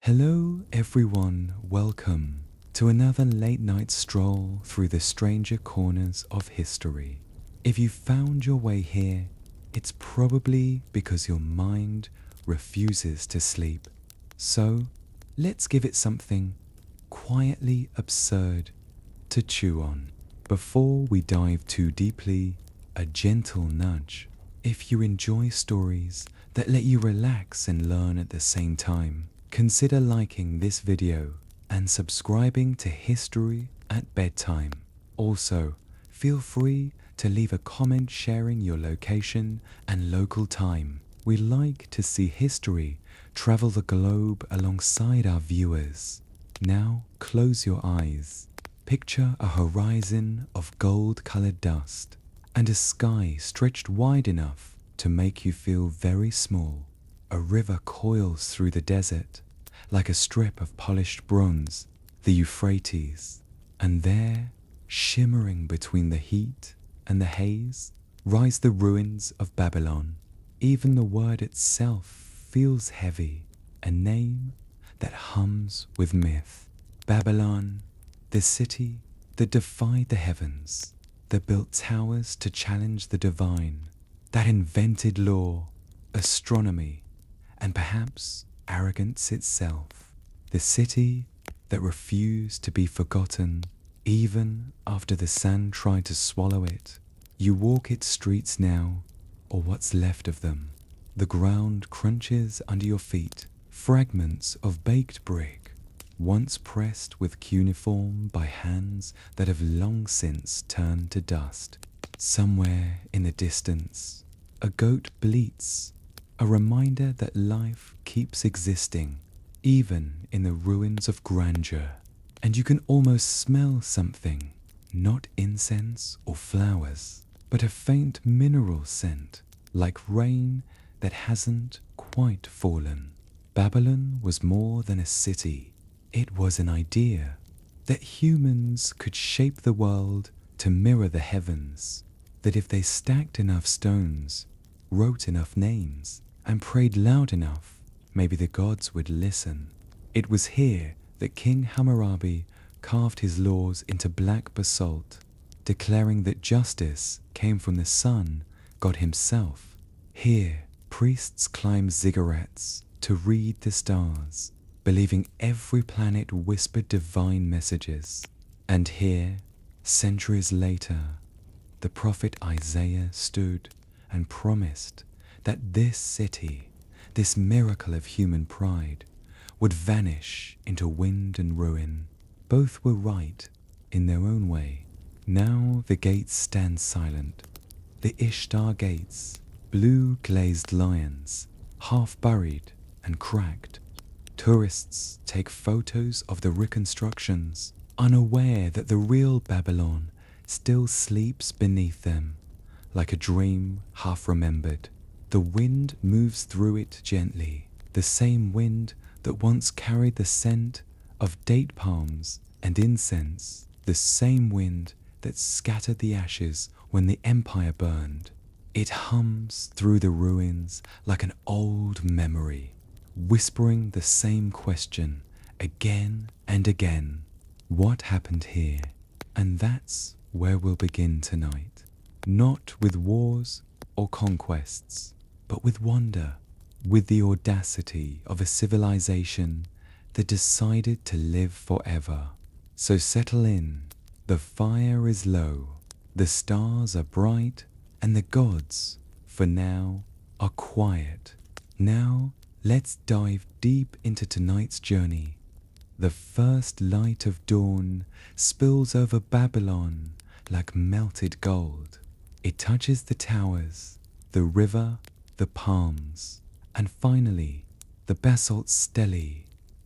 Hello everyone, welcome to another late night stroll through the stranger corners of history. If you found your way here, it's probably because your mind refuses to sleep. So let's give it something quietly absurd to chew on. Before we dive too deeply, a gentle nudge. If you enjoy stories that let you relax and learn at the same time, consider liking this video and subscribing to History at Bedtime. Also, feel free to leave a comment sharing your location and local time. We like to see history travel the globe alongside our viewers. Now close your eyes. Picture a horizon of gold-colored dust and a sky stretched wide enough to make you feel very small. A river coils through the desert like a strip of polished bronze, the Euphrates, and there, shimmering between the heat and the haze, rise the ruins of Babylon. Even the word itself feels heavy, a name that hums with myth. Babylon, the city that defied the heavens, that built towers to challenge the divine, that invented law, astronomy, and perhaps arrogance itself. The city that refused to be forgotten even after the sand tried to swallow it. You walk its streets now, or what's left of them. The ground crunches under your feet, fragments of baked brick, once pressed with cuneiform by hands that have long since turned to dust. Somewhere in the distance, a goat bleats, a reminder that life keeps existing, even in the ruins of grandeur. And you can almost smell something, not incense or flowers, but a faint mineral scent, like rain that hasn't quite fallen. Babylon was more than a city. It was an idea that humans could shape the world to mirror the heavens, that if they stacked enough stones, wrote enough names, and prayed loud enough, maybe the gods would listen. It was here that King Hammurabi carved his laws into black basalt, declaring that justice came from the sun, God himself. Here, priests climbed ziggurats to read the stars, believing every planet whispered divine messages. And here, centuries later, the prophet Isaiah stood and promised that this city, this miracle of human pride, would vanish into wind and ruin. Both were right in their own way. Now the gates stand silent. The Ishtar Gates, blue glazed lions, half buried and cracked. Tourists take photos of the reconstructions, unaware that the real Babylon still sleeps beneath them, like a dream half remembered. The wind moves through it gently, the same wind that once carried the scent of date palms and incense, the same wind that scattered the ashes when the empire burned. It hums through the ruins like an old memory, whispering the same question again and again. What happened here? And that's where we'll begin tonight. Not with wars or conquests, but with wonder, with the audacity of a civilization that decided to live forever. So settle in, the fire is low, the stars are bright, and the gods, for now, are quiet. Now, let's dive deep into tonight's journey. The first light of dawn spills over Babylon like melted gold. It touches the towers, the river, the palms, and finally, the basalt stele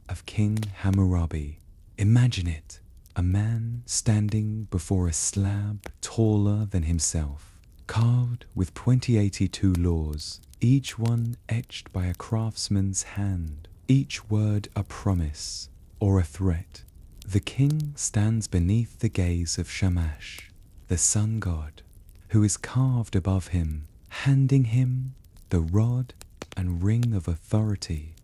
of King Hammurabi. Imagine it, a man standing before a slab taller than himself, carved with 2082 laws, each one etched by a craftsman's hand, each word a promise or a threat. The king stands beneath the gaze of Shamash, the sun god, who is carved above him, handing him the rod and ring of authority,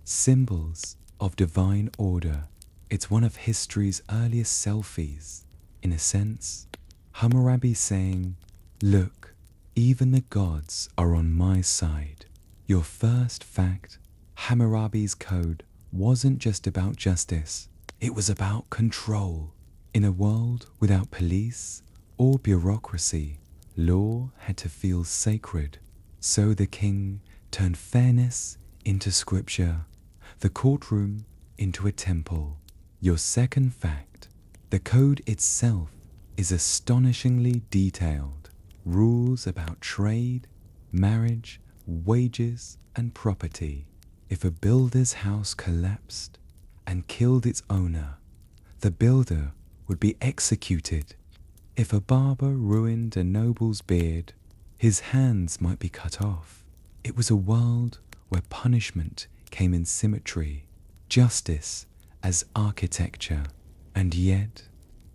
symbols of divine order. It's one of history's earliest selfies. In a sense, Hammurabi saying, "Look, even the gods are on my side." Your first fact, Hammurabi's code wasn't just about justice, it was about control. In a world without police or bureaucracy, law had to feel sacred. So the king turned fairness into scripture, the courtroom into a temple. Your second fact, the code itself is astonishingly detailed. Rules about trade, marriage, wages, and property. If a builder's house collapsed and killed its owner, the builder would be executed. If a barber ruined a noble's beard, his hands might be cut off. It was a world where punishment came in symmetry, justice as architecture. And yet,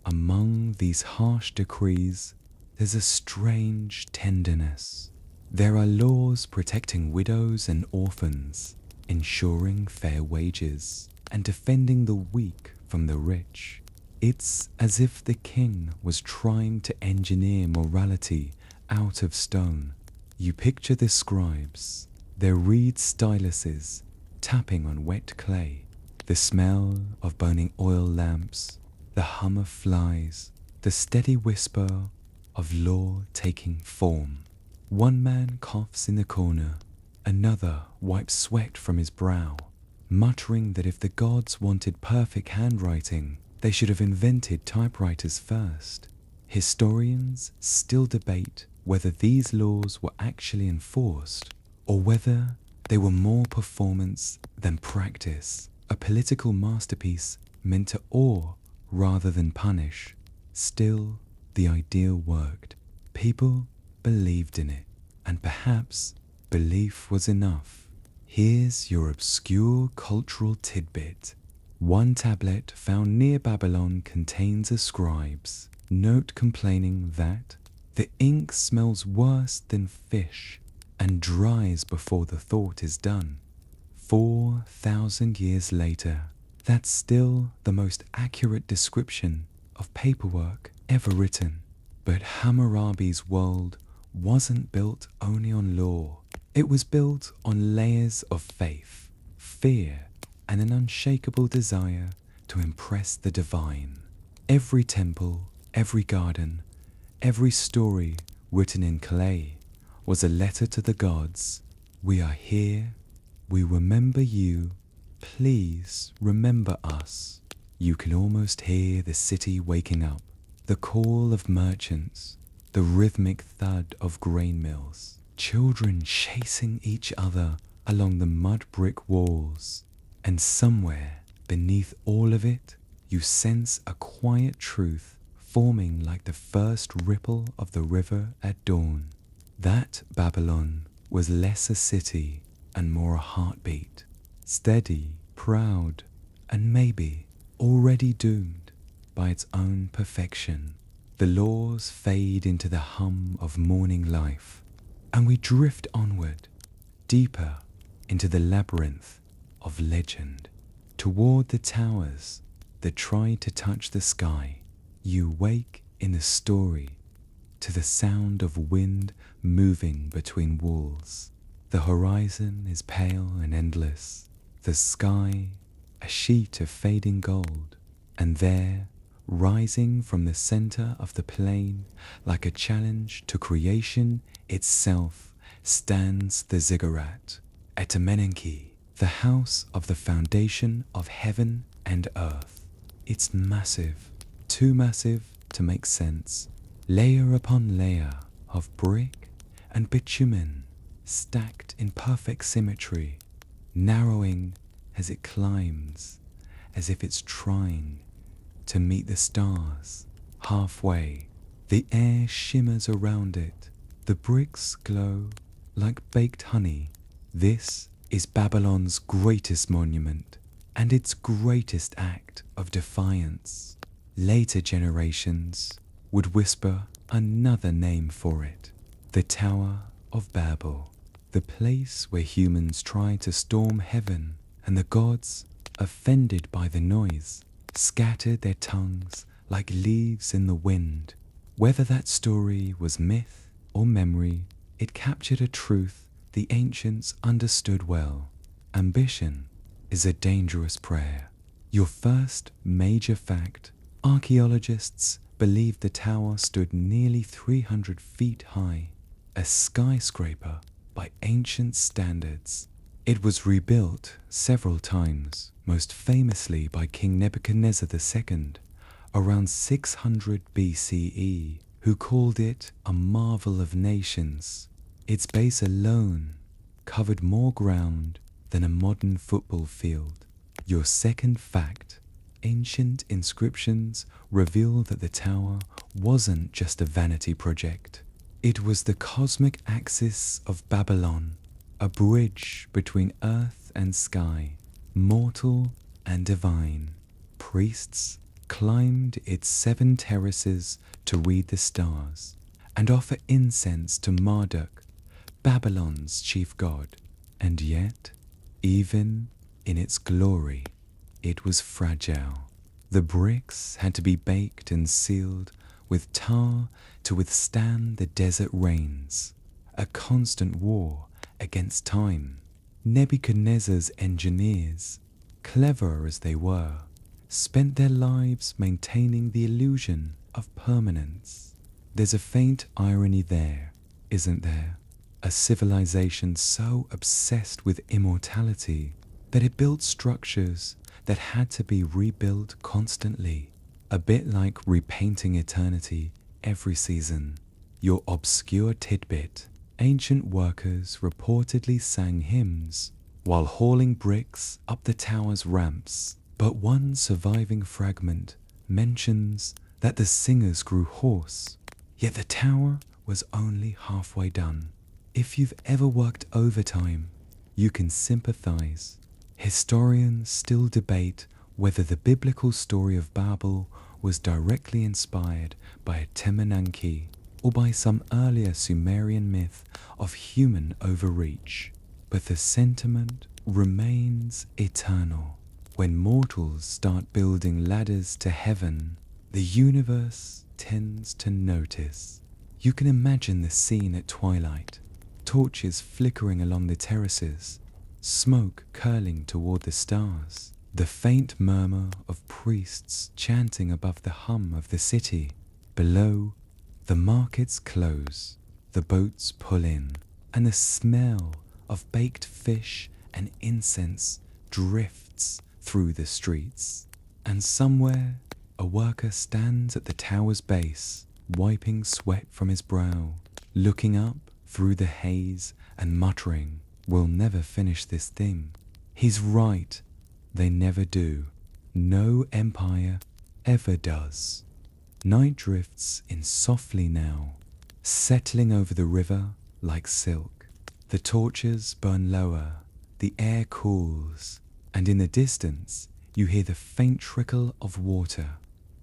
among these harsh decrees, there's a strange tenderness. There are laws protecting widows and orphans, ensuring fair wages, and defending the weak from the rich. It's as if the king was trying to engineer morality out of stone. You picture the scribes, their reed styluses tapping on wet clay, the smell of burning oil lamps, the hum of flies, the steady whisper of law taking form. One man coughs in the corner, another wipes sweat from his brow, muttering that if the gods wanted perfect handwriting, they should have invented typewriters first. Historians still debate whether these laws were actually enforced or whether they were more performance than practice, a political masterpiece meant to awe rather than punish. Still, the ideal worked. People believed in it, and perhaps belief was enough. Here's your obscure cultural tidbit. One tablet found near Babylon contains a scribe's note complaining that the ink smells worse than fish and dries before the thought is done. 4,000 years later, that's still the most accurate description of paperwork ever written. But Hammurabi's world wasn't built only on law. It was built on layers of faith, fear, and an unshakable desire to impress the divine. Every temple, every garden, every story written in clay was a letter to the gods. We are here. We remember you. Please remember us. You can almost hear the city waking up, the call of merchants, the rhythmic thud of grain mills, children chasing each other along the mud brick walls. And somewhere beneath all of it, you sense a quiet truth forming like the first ripple of the river at dawn. That Babylon was less a city and more a heartbeat, steady, proud, and maybe already doomed by its own perfection. The laws fade into the hum of morning life, and we drift onward, deeper into the labyrinth of legend, toward the towers that try to touch the sky. You wake in the story to the sound of wind moving between walls. The horizon is pale and endless, the sky a sheet of fading gold, and there, rising from the center of the plain like a challenge to creation itself, stands the ziggurat, Etemenenki, the house of the foundation of heaven and earth. It's massive, too massive to make sense, layer upon layer of brick and bitumen, stacked in perfect symmetry, narrowing as it climbs, as if it's trying to meet the stars. Halfway, the air shimmers around it, the bricks glow like baked honey. This is Babylon's greatest monument and its greatest act of defiance. Later generations would whisper another name for it, the Tower of Babel, the place where humans try to storm heaven and the gods offended by the noise, scattered their tongues like leaves in the wind. Whether that story was myth or memory, it captured a truth the ancients understood well. Ambition is a dangerous prayer. Your first major fact: archaeologists believe the tower stood nearly 300 feet high, a skyscraper by ancient standards. It was rebuilt several times, most famously by King Nebuchadnezzar II around 600 BCE, who called it a marvel of nations. Its base alone covered more ground than a modern football field. Your second fact: ancient inscriptions reveal that the tower wasn't just a vanity project. It was the cosmic axis of Babylon, a bridge between earth and sky, mortal and divine. Priests climbed its 7 terraces to read the stars and offer incense to Marduk, Babylon's chief god. And yet, even in its glory, it was fragile. The bricks had to be baked and sealed with tar to withstand the desert rains, a constant war against time. Nebuchadnezzar's engineers, clever as they were, spent their lives maintaining the illusion of permanence. There's a faint irony there, isn't there? A civilization so obsessed with immortality that it built structures that had to be rebuilt constantly, a bit like repainting eternity every season. Your obscure tidbit: ancient workers reportedly sang hymns while hauling bricks up the tower's ramps, but one surviving fragment mentions that the singers grew hoarse, yet the tower was only halfway done. If you've ever worked overtime, you can sympathize. Historians still debate whether the biblical story of Babel was directly inspired by a Temenanki or by some earlier Sumerian myth of human overreach. But the sentiment remains eternal. When mortals start building ladders to heaven, the universe tends to notice. You can imagine the scene at twilight: torches flickering along the terraces, smoke curling toward the stars, the faint murmur of priests chanting above the hum of the city. Below, the markets close, the boats pull in, and the smell of baked fish and incense drifts through the streets. And somewhere, a worker stands at the tower's base, wiping sweat from his brow, looking up through the haze and muttering, "We'll never finish this thing." He's right, they never do. No empire ever does. Night drifts in softly now, settling over the river like silk. The torches burn lower, the air cools, and in the distance you hear the faint trickle of water,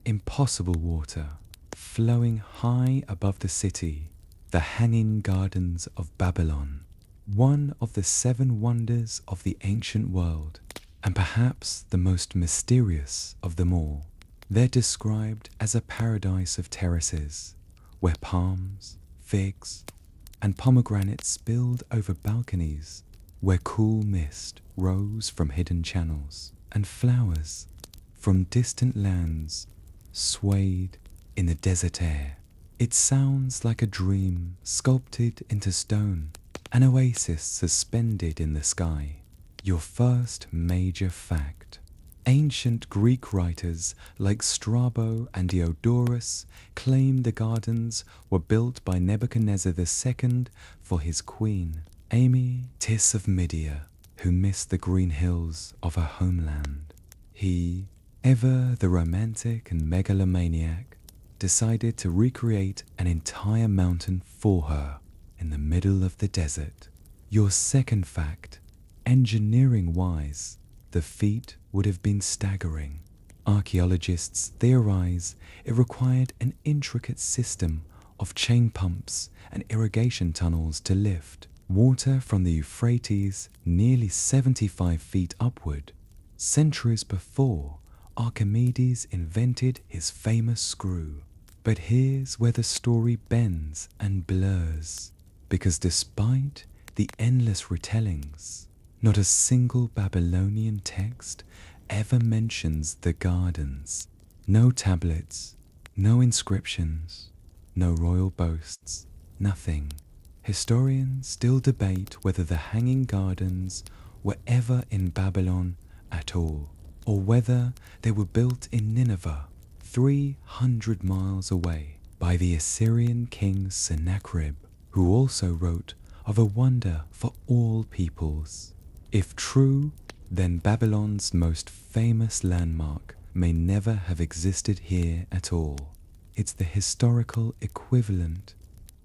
impossible water, flowing high above the city, the hanging gardens of Babylon, one of the 7 wonders of the ancient world, and perhaps the most mysterious of them all. They're described as a paradise of terraces, where palms, figs, and pomegranates spilled over balconies, where cool mist rose from hidden channels, and flowers from distant lands swayed in the desert air. It sounds like a dream sculpted into stone, an oasis suspended in the sky. Your first major fact: ancient Greek writers like Strabo and Diodorus claim the gardens were built by Nebuchadnezzar II for his queen, Tis of Media, who missed the green hills of her homeland. He, ever the romantic and megalomaniac, decided to recreate an entire mountain for her in the middle of the desert. Your second fact: engineering-wise, the feat would have been staggering. Archaeologists theorize it required an intricate system of chain pumps and irrigation tunnels to lift water from the Euphrates nearly 75 feet upward Centuries before, Archimedes invented his famous screw. But here's where the story bends and blurs, because despite the endless retellings, not a single Babylonian text ever mentions the gardens. No tablets, no inscriptions, no royal boasts, nothing. Historians still debate whether the Hanging Gardens were ever in Babylon at all, or whether they were built in Nineveh, 300 miles away, by the Assyrian king Sennacherib, who also wrote of a wonder for all peoples. If true, then Babylon's most famous landmark may never have existed here at all. It's the historical equivalent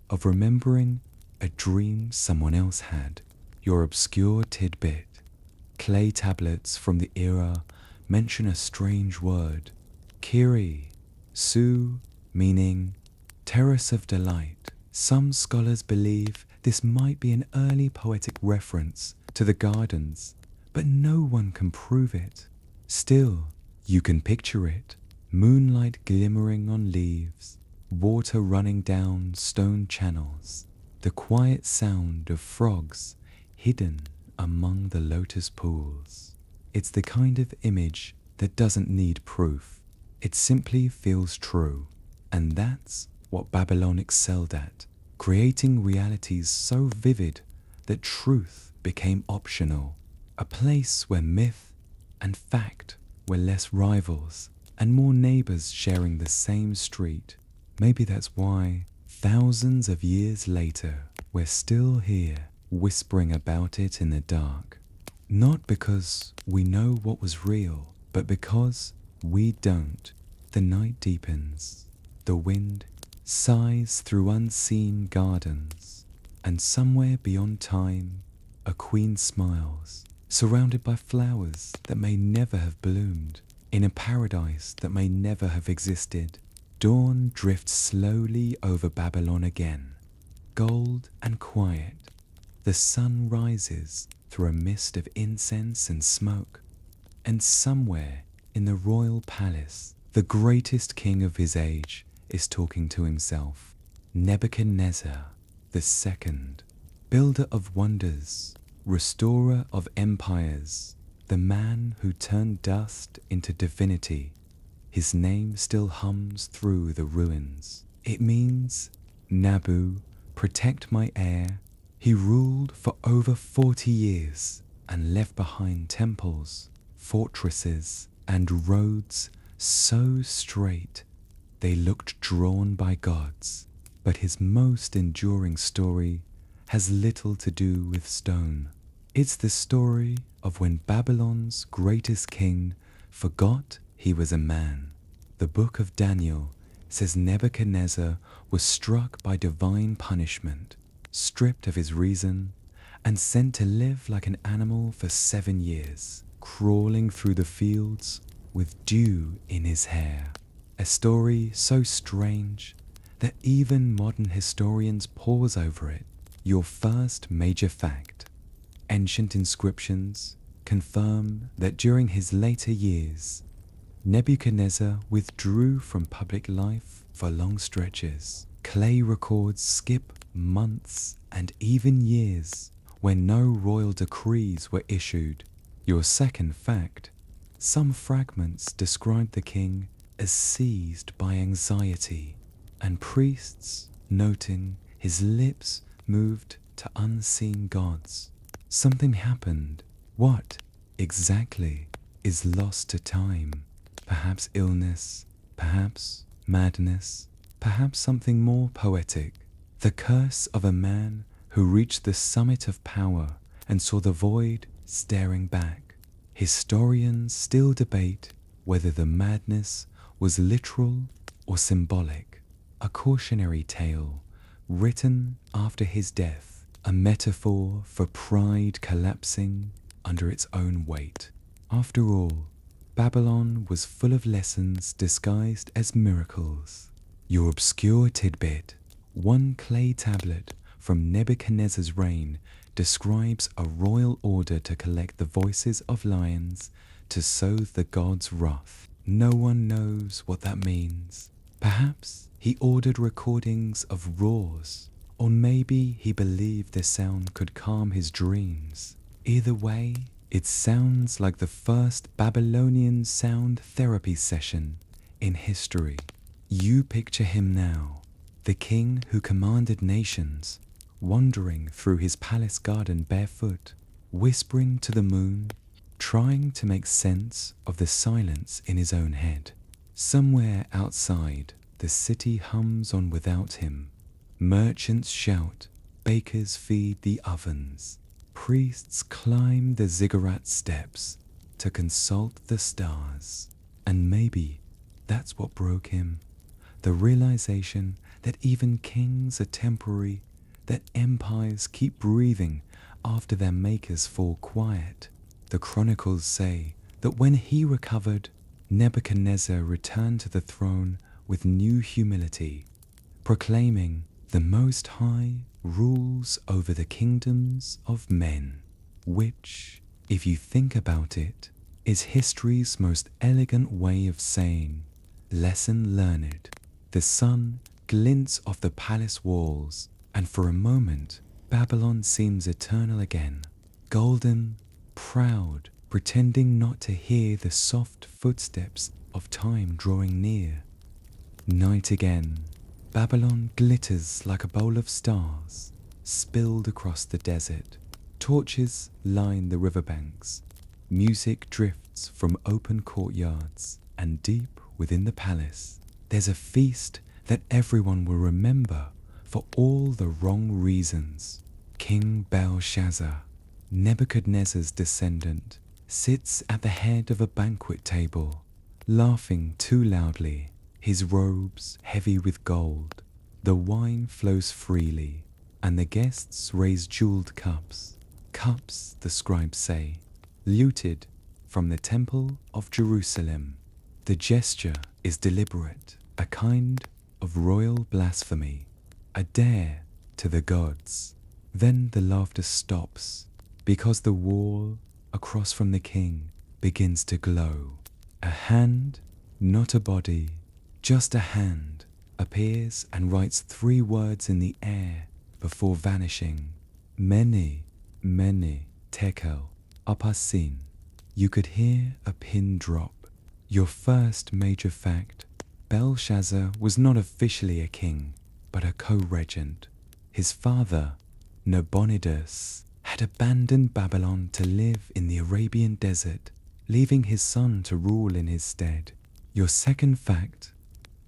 of remembering a dream someone else had, your obscure tidbit. Clay tablets from the era mention a strange word, Kiri, Su, meaning terrace of delight. Some scholars believe this might be an early poetic reference to the gardens, but no one can prove it. Still, you can picture it, moonlight glimmering on leaves, water running down stone channels, the quiet sound of frogs hidden among the lotus pools. It's the kind of image that doesn't need proof. It simply feels true. And that's what Babylon excelled at, creating realities so vivid that truth became optional. A place where myth and fact were less rivals and more neighbors sharing the same street. Maybe that's why, thousands of years later, we're still here whispering about it in the dark. Not because we know what was real, but because we don't. The night deepens, the wind sighs through unseen gardens, and somewhere beyond time, a queen smiles, surrounded by flowers that may never have bloomed, in a paradise that may never have existed. Dawn drifts slowly over Babylon again, gold and quiet. The sun rises through a mist of incense and smoke, and somewhere in the royal palace, the greatest king of his age is talking to himself. Nebuchadnezzar II, builder of wonders, restorer of empires, the man who turned dust into divinity. His name still hums through the ruins. It means, Nabu, protect my heir. He ruled for over 40 years and left behind temples, fortresses, and roads so straight they looked drawn by gods. But his most enduring story has little to do with stone. It's the story of when Babylon's greatest king forgot he was a man. The book of Daniel says Nebuchadnezzar was struck by divine punishment, stripped of his reason, and sent to live like an animal for 7 years, crawling through the fields with dew in his hair. A story so strange that even modern historians pause over it. Your first major fact: ancient inscriptions confirm that during his later years, Nebuchadnezzar withdrew from public life for long stretches. Clay records skip months and even years when no royal decrees were issued. Your second fact: some fragments describe the king as seized by anxiety, and priests noting his lips moved to unseen gods. Something happened. What exactly is lost to time? Perhaps illness, perhaps madness, perhaps something more poetic. The curse of a man who reached the summit of power and saw the void staring back. Historians still debate whether the madness was literal or symbolic, a cautionary tale written after his death, a metaphor for pride collapsing under its own weight. After all, Babylon was full of lessons disguised as miracles. Your obscure tidbit: one clay tablet from Nebuchadnezzar's reign describes a royal order to collect the voices of lions to soothe the god's wrath. No one knows what that means. Perhaps he ordered recordings of roars, or maybe he believed the sound could calm his dreams. Either way, it sounds like the first Babylonian sound therapy session in history. You picture him now, the king who commanded nations, wandering through his palace garden barefoot, whispering to the moon, trying to make sense of the silence in his own head. Somewhere outside, the city hums on without him. Merchants shout, bakers feed the ovens, priests climb the ziggurat steps to consult the stars. And maybe that's what broke him, the realization that even kings are temporary, that empires keep breathing after their makers fall quiet. The chronicles say that when he recovered, Nebuchadnezzar returned to the throne with new humility, proclaiming, "The Most High rules over the kingdoms of men," which, if you think about it, is history's most elegant way of saying, lesson learned. The sun glints off the palace walls, and for a moment, Babylon seems eternal again, golden, proud, pretending not to hear the soft footsteps of time drawing near. Night again, Babylon glitters like a bowl of stars, spilled across the desert. Torches line the riverbanks. Music drifts from open courtyards, and deep within the palace, there's a feast that everyone will remember for all the wrong reasons. King Belshazzar, Nebuchadnezzar's descendant, sits at the head of a banquet table, laughing too loudly, his robes heavy with gold. The wine flows freely, and the guests raise jeweled cups. Cups, the scribes say, looted from the Temple of Jerusalem. The gesture is deliberate, a kind of royal blasphemy, a dare to the gods. Then the laughter stops, because the wall across from the king begins to glow. A hand, not a body, just a hand, appears and writes 3 words in the air before vanishing. Mene, mene, tekel, upasin. You could hear a pin drop. Your first major fact: Belshazzar was not officially a king, but a co-regent. His father, Nabonidus, had abandoned Babylon to live in the Arabian desert, leaving his son to rule in his stead. Your second fact: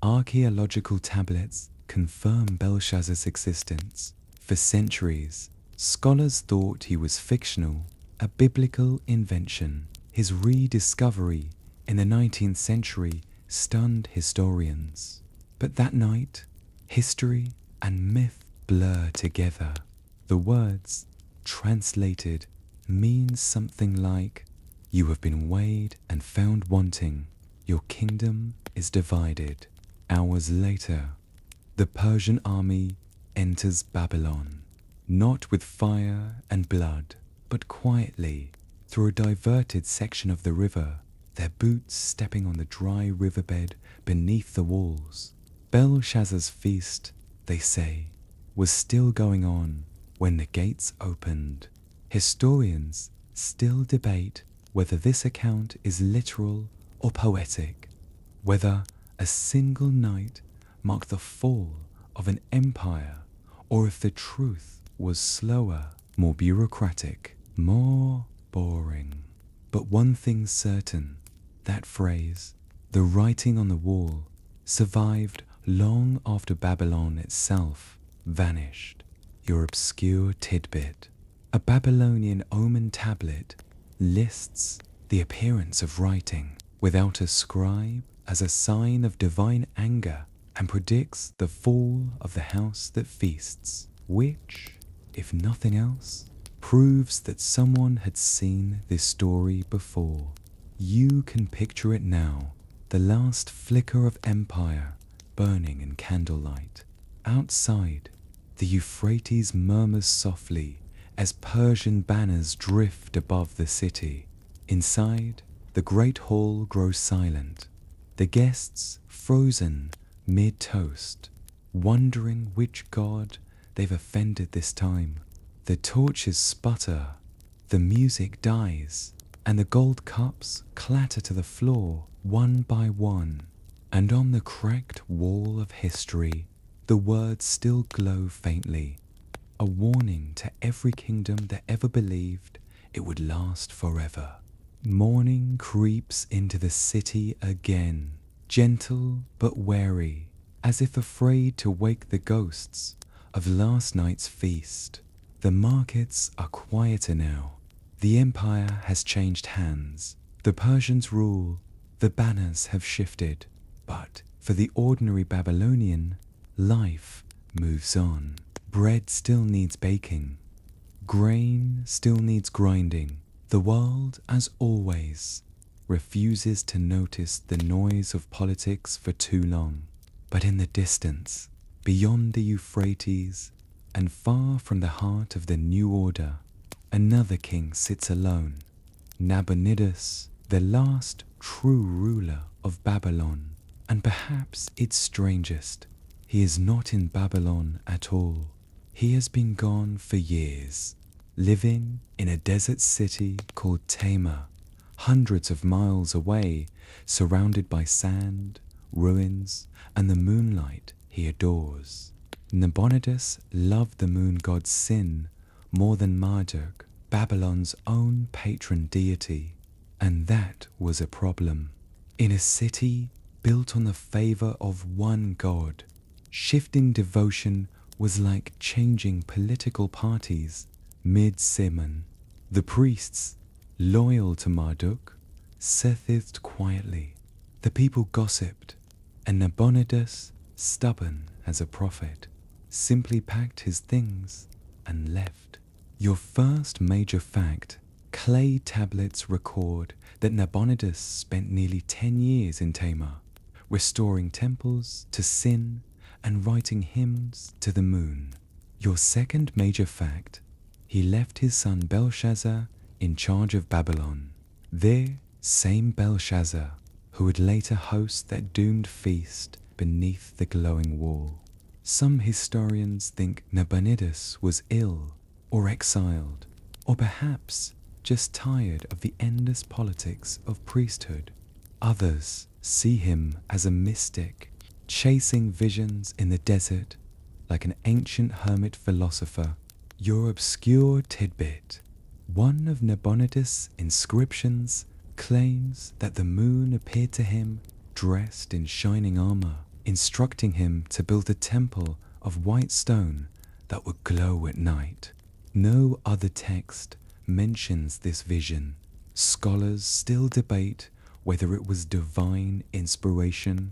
archaeological tablets confirm Belshazzar's existence. For centuries, scholars thought he was fictional, a biblical invention. His rediscovery in the 19th century stunned historians. But that night, history and myth blur together. The words, translated, mean something like, "You have been weighed and found wanting. Your kingdom is divided." Hours later, the Persian army enters Babylon, not with fire and blood, but quietly, through a diverted section of the river, their boots stepping on the dry riverbed beneath the walls. Belshazzar's feast, they say, was still going on when the gates opened. Historians still debate whether this account is literal or poetic, whether a single night marked the fall of an empire, or if the truth was slower, more bureaucratic, more boring. But one thing's certain: that phrase, the writing on the wall, survived long after Babylon itself vanished. Your obscure tidbit: a Babylonian omen tablet lists the appearance of writing without a scribe as a sign of divine anger, and predicts the fall of the house that feasts, which, if nothing else, proves that someone had seen this story before. You can picture it now, the last flicker of empire burning in candlelight. Outside, the Euphrates murmurs softly as Persian banners drift above the city. Inside, the great hall grows silent, the guests frozen mid-toast, wondering which god they've offended this time. The torches sputter, the music dies, and the gold cups clatter to the floor one by one. And on the cracked wall of history, the words still glow faintly, a warning to every kingdom that ever believed it would last forever. Morning creeps into the city again, gentle but wary, as if afraid to wake the ghosts of last night's feast. The markets are quieter now. The empire has changed hands. The Persians rule. The banners have shifted. But for the ordinary Babylonian, life moves on. Bread still needs baking. Grain still needs grinding. The world, as always, refuses to notice the noise of politics for too long. But in the distance, beyond the Euphrates, and far from the heart of the new order, another king sits alone, Nabonidus, the last true ruler of Babylon. And perhaps its strangest, he is not in Babylon at all. He has been gone for years, living in a desert city called Tama, hundreds of miles away, surrounded by sand, ruins, and the moonlight he adores. Nabonidus loved the moon god Sin more than Marduk, Babylon's own patron deity, and that was a problem. In a city built on the favor of one god, shifting devotion was like changing political parties mid-sermon. The priests, loyal to Marduk, seethed quietly. The people gossiped, and Nabonidus, stubborn as a prophet, simply packed his things and left. Your first major fact: clay tablets record that Nabonidus spent nearly 10 years in Tama, restoring temples to Sin and writing hymns to the moon. Your second major fact: he left his son Belshazzar in charge of Babylon. The same Belshazzar who would later host that doomed feast beneath the glowing wall. Some historians think Nabonidus was ill or exiled, or perhaps just tired of the endless politics of priesthood. Others see him as a mystic, chasing visions in the desert like an ancient hermit philosopher. Your obscure tidbit: one of Nabonidus' inscriptions claims that the moon appeared to him dressed in shining armor, instructing him to build a temple of white stone that would glow at night. No other text mentions this vision. Scholars still debate whether it was divine inspiration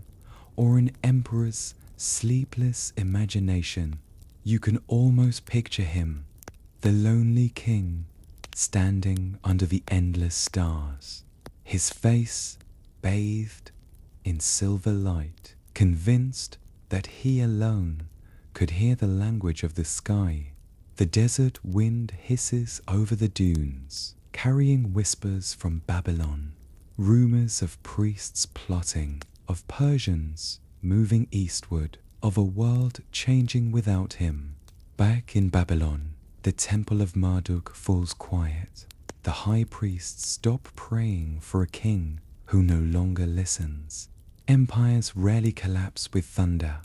or an emperor's sleepless imagination. You can almost picture him, the lonely king, standing under the endless stars, his face bathed in silver light, convinced that he alone could hear the language of the sky. The desert wind hisses over the dunes, carrying whispers from Babylon, rumors of priests plotting, of Persians moving eastward, of a world changing without him. Back in Babylon, the temple of Marduk falls quiet. The high priests stop praying for a king who no longer listens. Empires rarely collapse with thunder.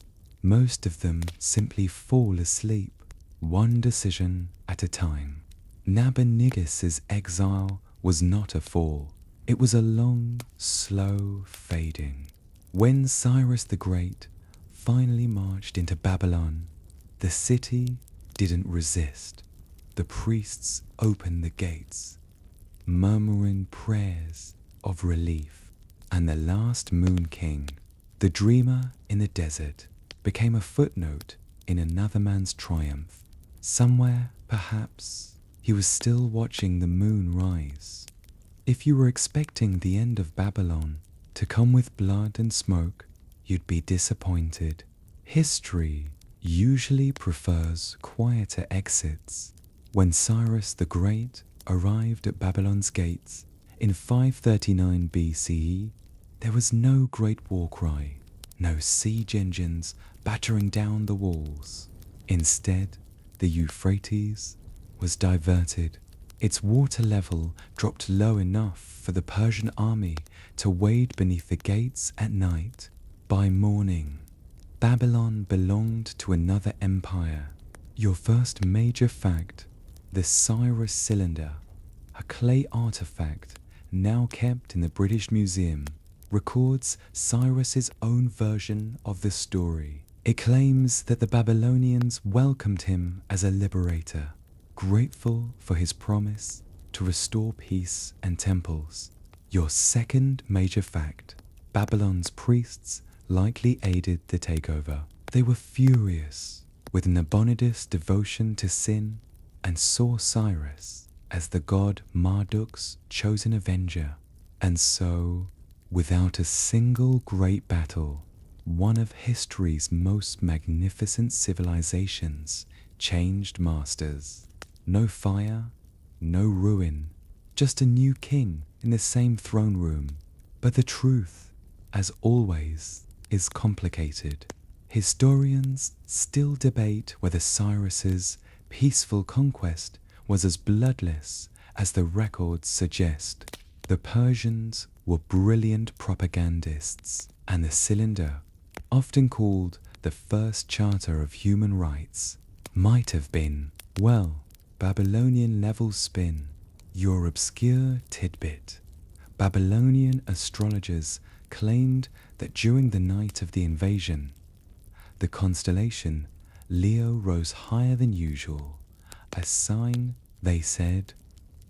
Most of them simply fall asleep, one decision at a time. Nabonidus' exile was not a fall. It was a long, slow fading. When Cyrus the Great finally marched into Babylon, the city didn't resist. The priests opened the gates, murmuring prayers of relief, and the last Moon King, the dreamer in the desert, became a footnote in another man's triumph. Somewhere, perhaps, he was still watching the moon rise. If you were expecting the end of Babylon to come with blood and smoke, you'd be disappointed. History usually prefers quieter exits. When Cyrus the Great arrived at Babylon's gates, In 539 BCE, there was no great war cry, no siege engines battering down the walls. Instead, the Euphrates was diverted. Its water level dropped low enough for the Persian army to wade beneath the gates at night. By morning, Babylon belonged to another empire. Your first major fact, the Cyrus cylinder, a clay artifact now kept in the British Museum, records Cyrus's own version of the story. It claims that the Babylonians welcomed him as a liberator, grateful for his promise to restore peace and temples. Your second major fact, Babylon's priests likely aided the takeover. They were furious with Nabonidus' devotion to sin and saw Cyrus as the god Marduk's chosen avenger. And so, without a single great battle, one of history's most magnificent civilizations changed masters. No fire, no ruin, just a new king in the same throne room. But the truth, as always, is complicated. Historians still debate whether Cyrus's peaceful conquest was as bloodless as the records suggest. The Persians were brilliant propagandists, and the cylinder, often called the first charter of human rights, might have been, well, Babylonian level spin. Your obscure tidbit. Babylonian astrologers claimed that during the night of the invasion, the constellation Leo rose higher than usual, a sign, they said,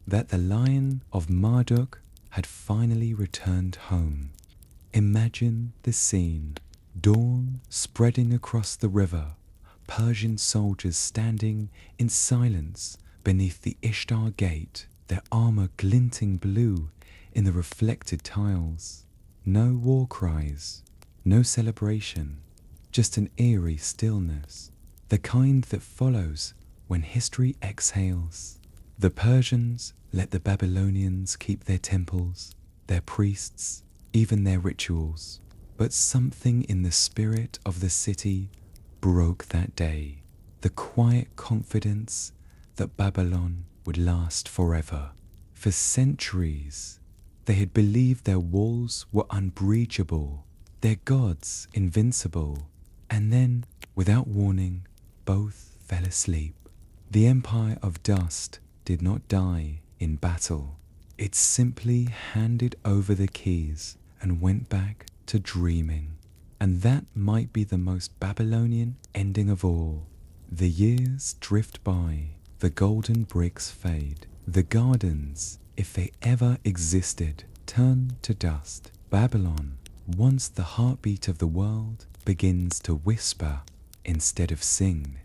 that the lion of Marduk had finally returned home. Imagine the scene. Dawn spreading across the river, Persian soldiers standing in silence beneath the Ishtar Gate, their armor glinting blue in the reflected tiles. No war cries, no celebration, just an eerie stillness, the kind that follows when history exhales. The Persians let the Babylonians keep their temples, their priests, even their rituals. But something in the spirit of the city broke that day. The quiet confidence that Babylon would last forever. For centuries, they had believed their walls were unbreachable, their gods invincible, and then, without warning, both fell asleep. The empire of dust did not die in battle. It simply handed over the keys and went back to dreaming. And that might be the most Babylonian ending of all. The years drift by, the golden bricks fade, the gardens, if they ever existed, turn to dust. Babylon, once the heartbeat of the world, begins to whisper instead of sing.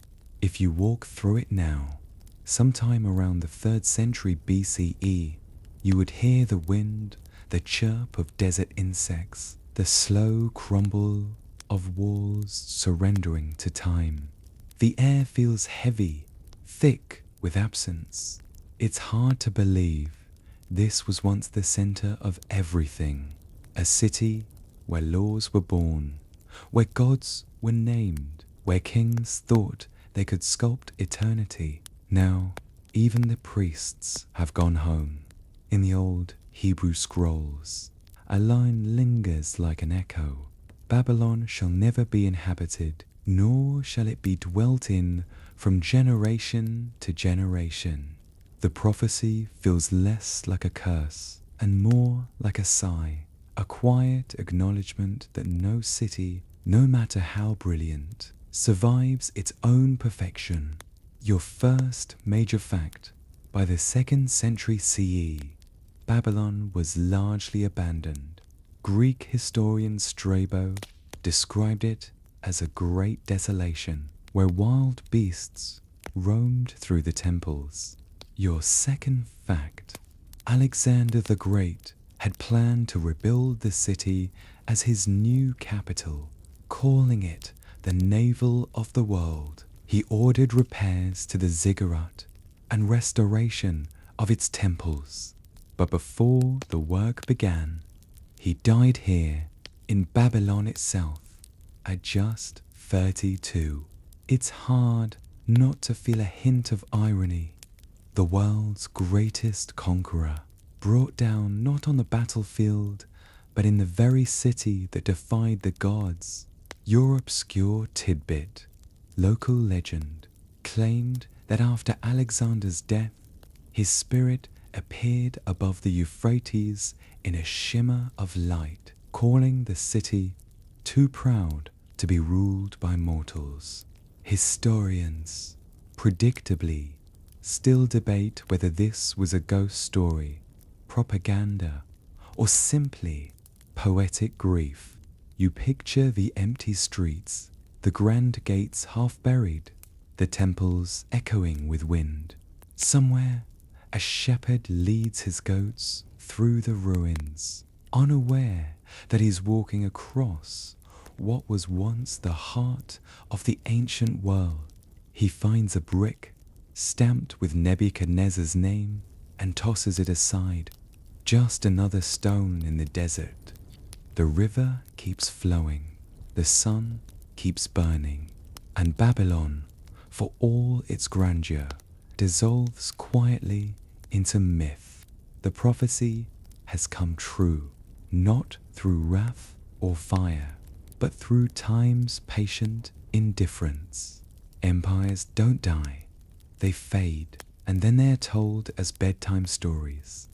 If you walk through it now, sometime around the 3rd century BCE, you would hear the wind, the chirp of desert insects, the slow crumble of walls surrendering to time. The air feels heavy, thick with absence. It's hard to believe this was once the center of everything, a city where laws were born, where gods were named, where kings thought they could sculpt eternity. Now, even the priests have gone home. In the old Hebrew scrolls, a line lingers like an echo. Babylon shall never be inhabited, nor shall it be dwelt in from generation to generation. The prophecy feels less like a curse and more like a sigh, a quiet acknowledgement that no city, no matter how brilliant, survives its own perfection. Your first major fact, by the 2nd century CE, Babylon was largely abandoned. Greek historian Strabo described it as a great desolation, where wild beasts roamed through the temples. Your second fact, Alexander the Great had planned to rebuild the city as his new capital, calling it the navel of the world. He ordered repairs to the ziggurat and restoration of its temples. But before the work began, he died here in Babylon itself at just 32. It's hard not to feel a hint of irony. The world's greatest conqueror, brought down not on the battlefield, but in the very city that defied the gods. Your obscure tidbit, local legend, claimed that after Alexander's death, his spirit appeared above the Euphrates in a shimmer of light, calling the city too proud to be ruled by mortals. Historians, predictably, still debate whether this was a ghost story, propaganda, or simply poetic grief. You picture the empty streets, the grand gates half buried, the temples echoing with wind. Somewhere, a shepherd leads his goats through the ruins, unaware that he's walking across what was once the heart of the ancient world. He finds a brick stamped with Nebuchadnezzar's name and tosses it aside. Just another stone in the desert. The river keeps flowing, the sun keeps burning, and Babylon, for all its grandeur, dissolves quietly into myth. The prophecy has come true, not through wrath or fire, but through time's patient indifference. Empires don't die, they fade, and then they are told as bedtime stories.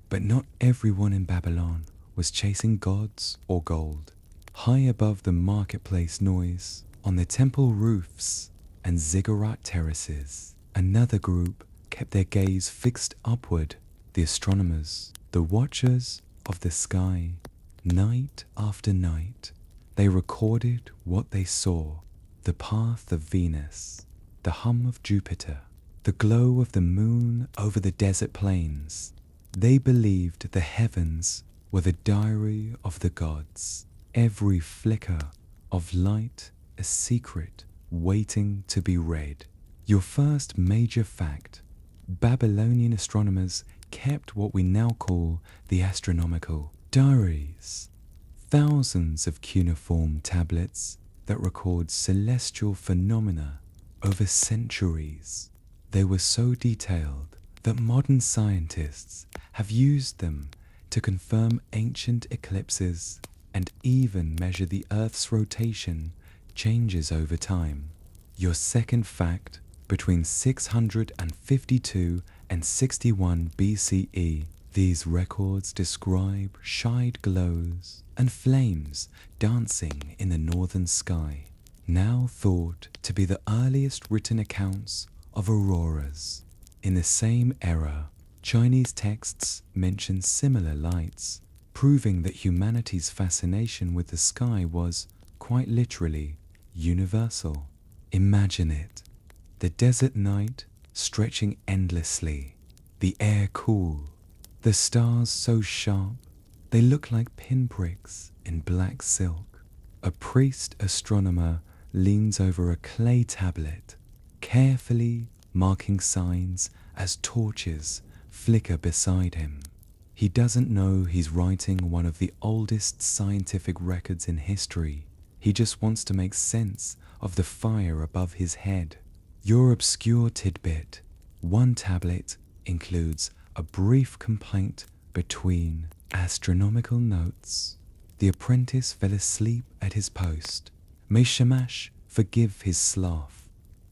But not everyone in Babylon was chasing gods or gold. High above the marketplace noise, on the temple roofs and ziggurat terraces, another group kept their gaze fixed upward. The astronomers, the watchers of the sky. Night after night, they recorded what they saw: the path of Venus, the hum of Jupiter, the glow of the moon over the desert plains. They believed the heavens were the diary of the gods, every flicker of light a secret waiting to be read. Your first major fact: Babylonian astronomers kept what we now call the astronomical diaries, thousands of cuneiform tablets that record celestial phenomena over centuries. They were so detailed that modern scientists have used them to confirm ancient eclipses and even measure the Earth's rotation changes over time. Your second fact: between 652 and 61 BCE, these records describe shide glows and flames dancing in the northern sky, now thought to be the earliest written accounts of auroras. In the same era, Chinese texts mention similar lights, proving that humanity's fascination with the sky was, quite literally, universal. Imagine it: the desert night stretching endlessly, the air cool, the stars so sharp they look like pinpricks in black silk. A priest astronomer leans over a clay tablet, carefully marking signs as torches flicker beside him. He doesn't know he's writing one of the oldest scientific records in history. He just wants to make sense of the fire above his head. Your obscure tidbit: one tablet includes a brief complaint between astronomical notes. The apprentice fell asleep at his post. May Shamash forgive his sloth.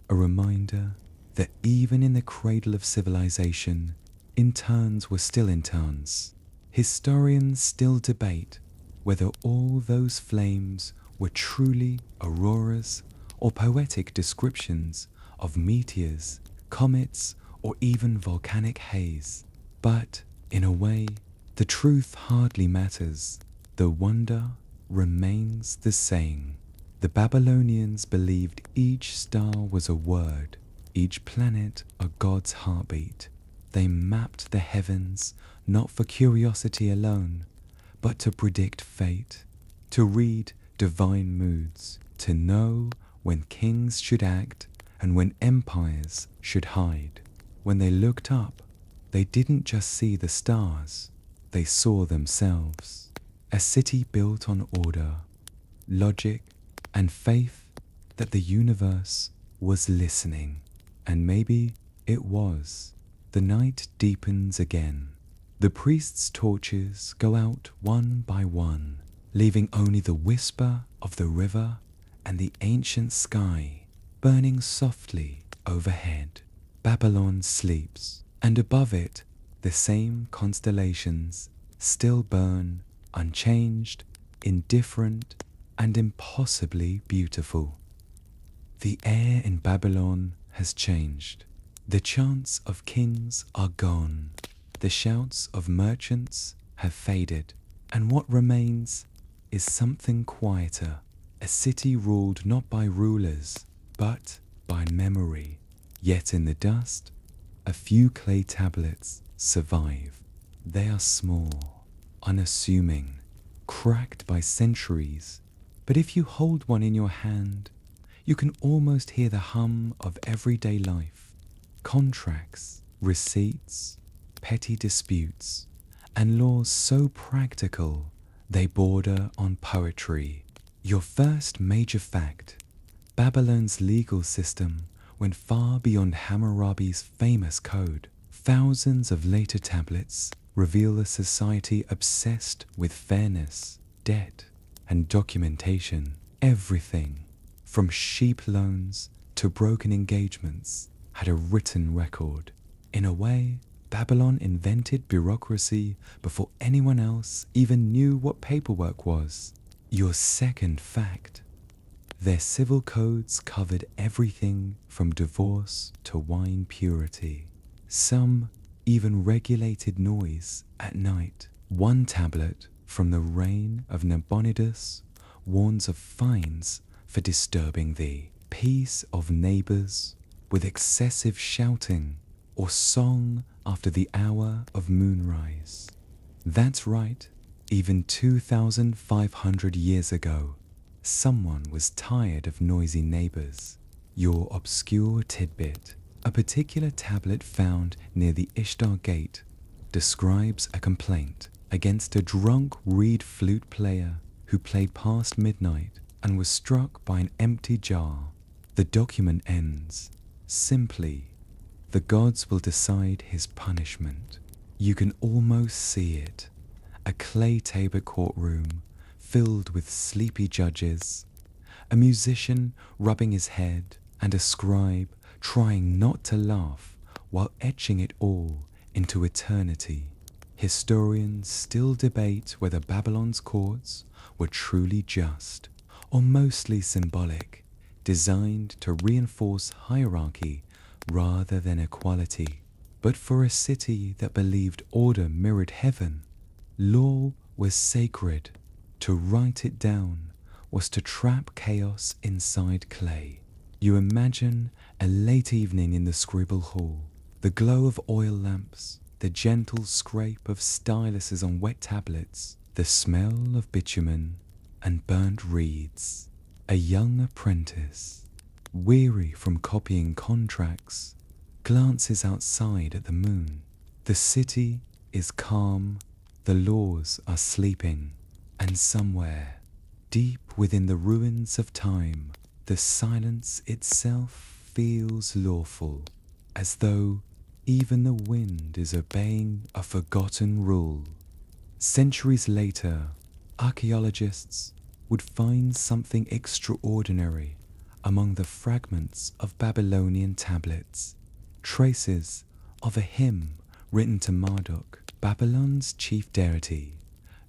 A reminder that even in the cradle of civilization, interns were still interns. Historians still debate whether all those flames were truly auroras or poetic descriptions of meteors, comets, or even volcanic haze. But, in a way, the truth hardly matters. The wonder remains the same. The Babylonians believed each star was a word, each planet a god's heartbeat. They mapped the heavens not for curiosity alone, but to predict fate, to read divine moods, to know when kings should act and when empires should hide. When they looked up, They didn't just see the stars, they saw themselves. A city built on order, logic, and faith that the universe was listening. And maybe it was. The night deepens again. The priests' torches go out one by one, leaving only the whisper of the river and the ancient sky burning softly overhead. Babylon sleeps, and above it the same constellations still burn, unchanged, indifferent, and impossibly beautiful. The air in Babylon has changed. The chants of kings are gone. The shouts of merchants have faded, and what remains is something quieter, a city ruled not by rulers, but by memory. Yet in the dust, a few clay tablets survive. They are small, unassuming, cracked by centuries, but if you hold one in your hand, you can almost hear the hum of everyday life, contracts, receipts, petty disputes, and laws so practical they border on poetry. Your first major fact: Babylon's legal system went far beyond Hammurabi's famous code. Thousands of later tablets reveal a society obsessed with fairness, debt, and documentation. Everything, from sheep loans to broken engagements, had a written record. In a way, Babylon invented bureaucracy before anyone else even knew what paperwork was. Your second fact: their civil codes covered everything from divorce to wine purity. Some even regulated noise at night. One tablet from the reign of Nabonidus warns of fines for disturbing the peace of neighbors with excessive shouting or song after the hour of moonrise. That's right, even 2,500 years ago, someone was tired of noisy neighbors. Your obscure tidbit: a particular tablet found near the Ishtar Gate describes a complaint against a drunk reed flute player who played past midnight and was struck by an empty jar. The document ends simply: the gods will decide his punishment. You can almost see it. A clay table courtroom filled with sleepy judges, a musician rubbing his head, and a scribe trying not to laugh while etching it all into eternity. Historians still debate whether Babylon's courts were truly just or mostly symbolic, designed to reinforce hierarchy rather than equality. But for a city that believed order mirrored heaven, law was sacred. To write it down was to trap chaos inside clay. You imagine a late evening in the scribble hall, the glow of oil lamps, the gentle scrape of styluses on wet tablets, the smell of bitumen and burnt reeds. A young apprentice, weary from copying contracts, glances outside at the moon. The city is calm, the laws are sleeping, and somewhere, deep within the ruins of time, the silence itself feels lawful, as though even the wind is obeying a forgotten rule. Centuries later, archaeologists would find something extraordinary among the fragments of Babylonian tablets, traces of a hymn written to Marduk, Babylon's chief deity,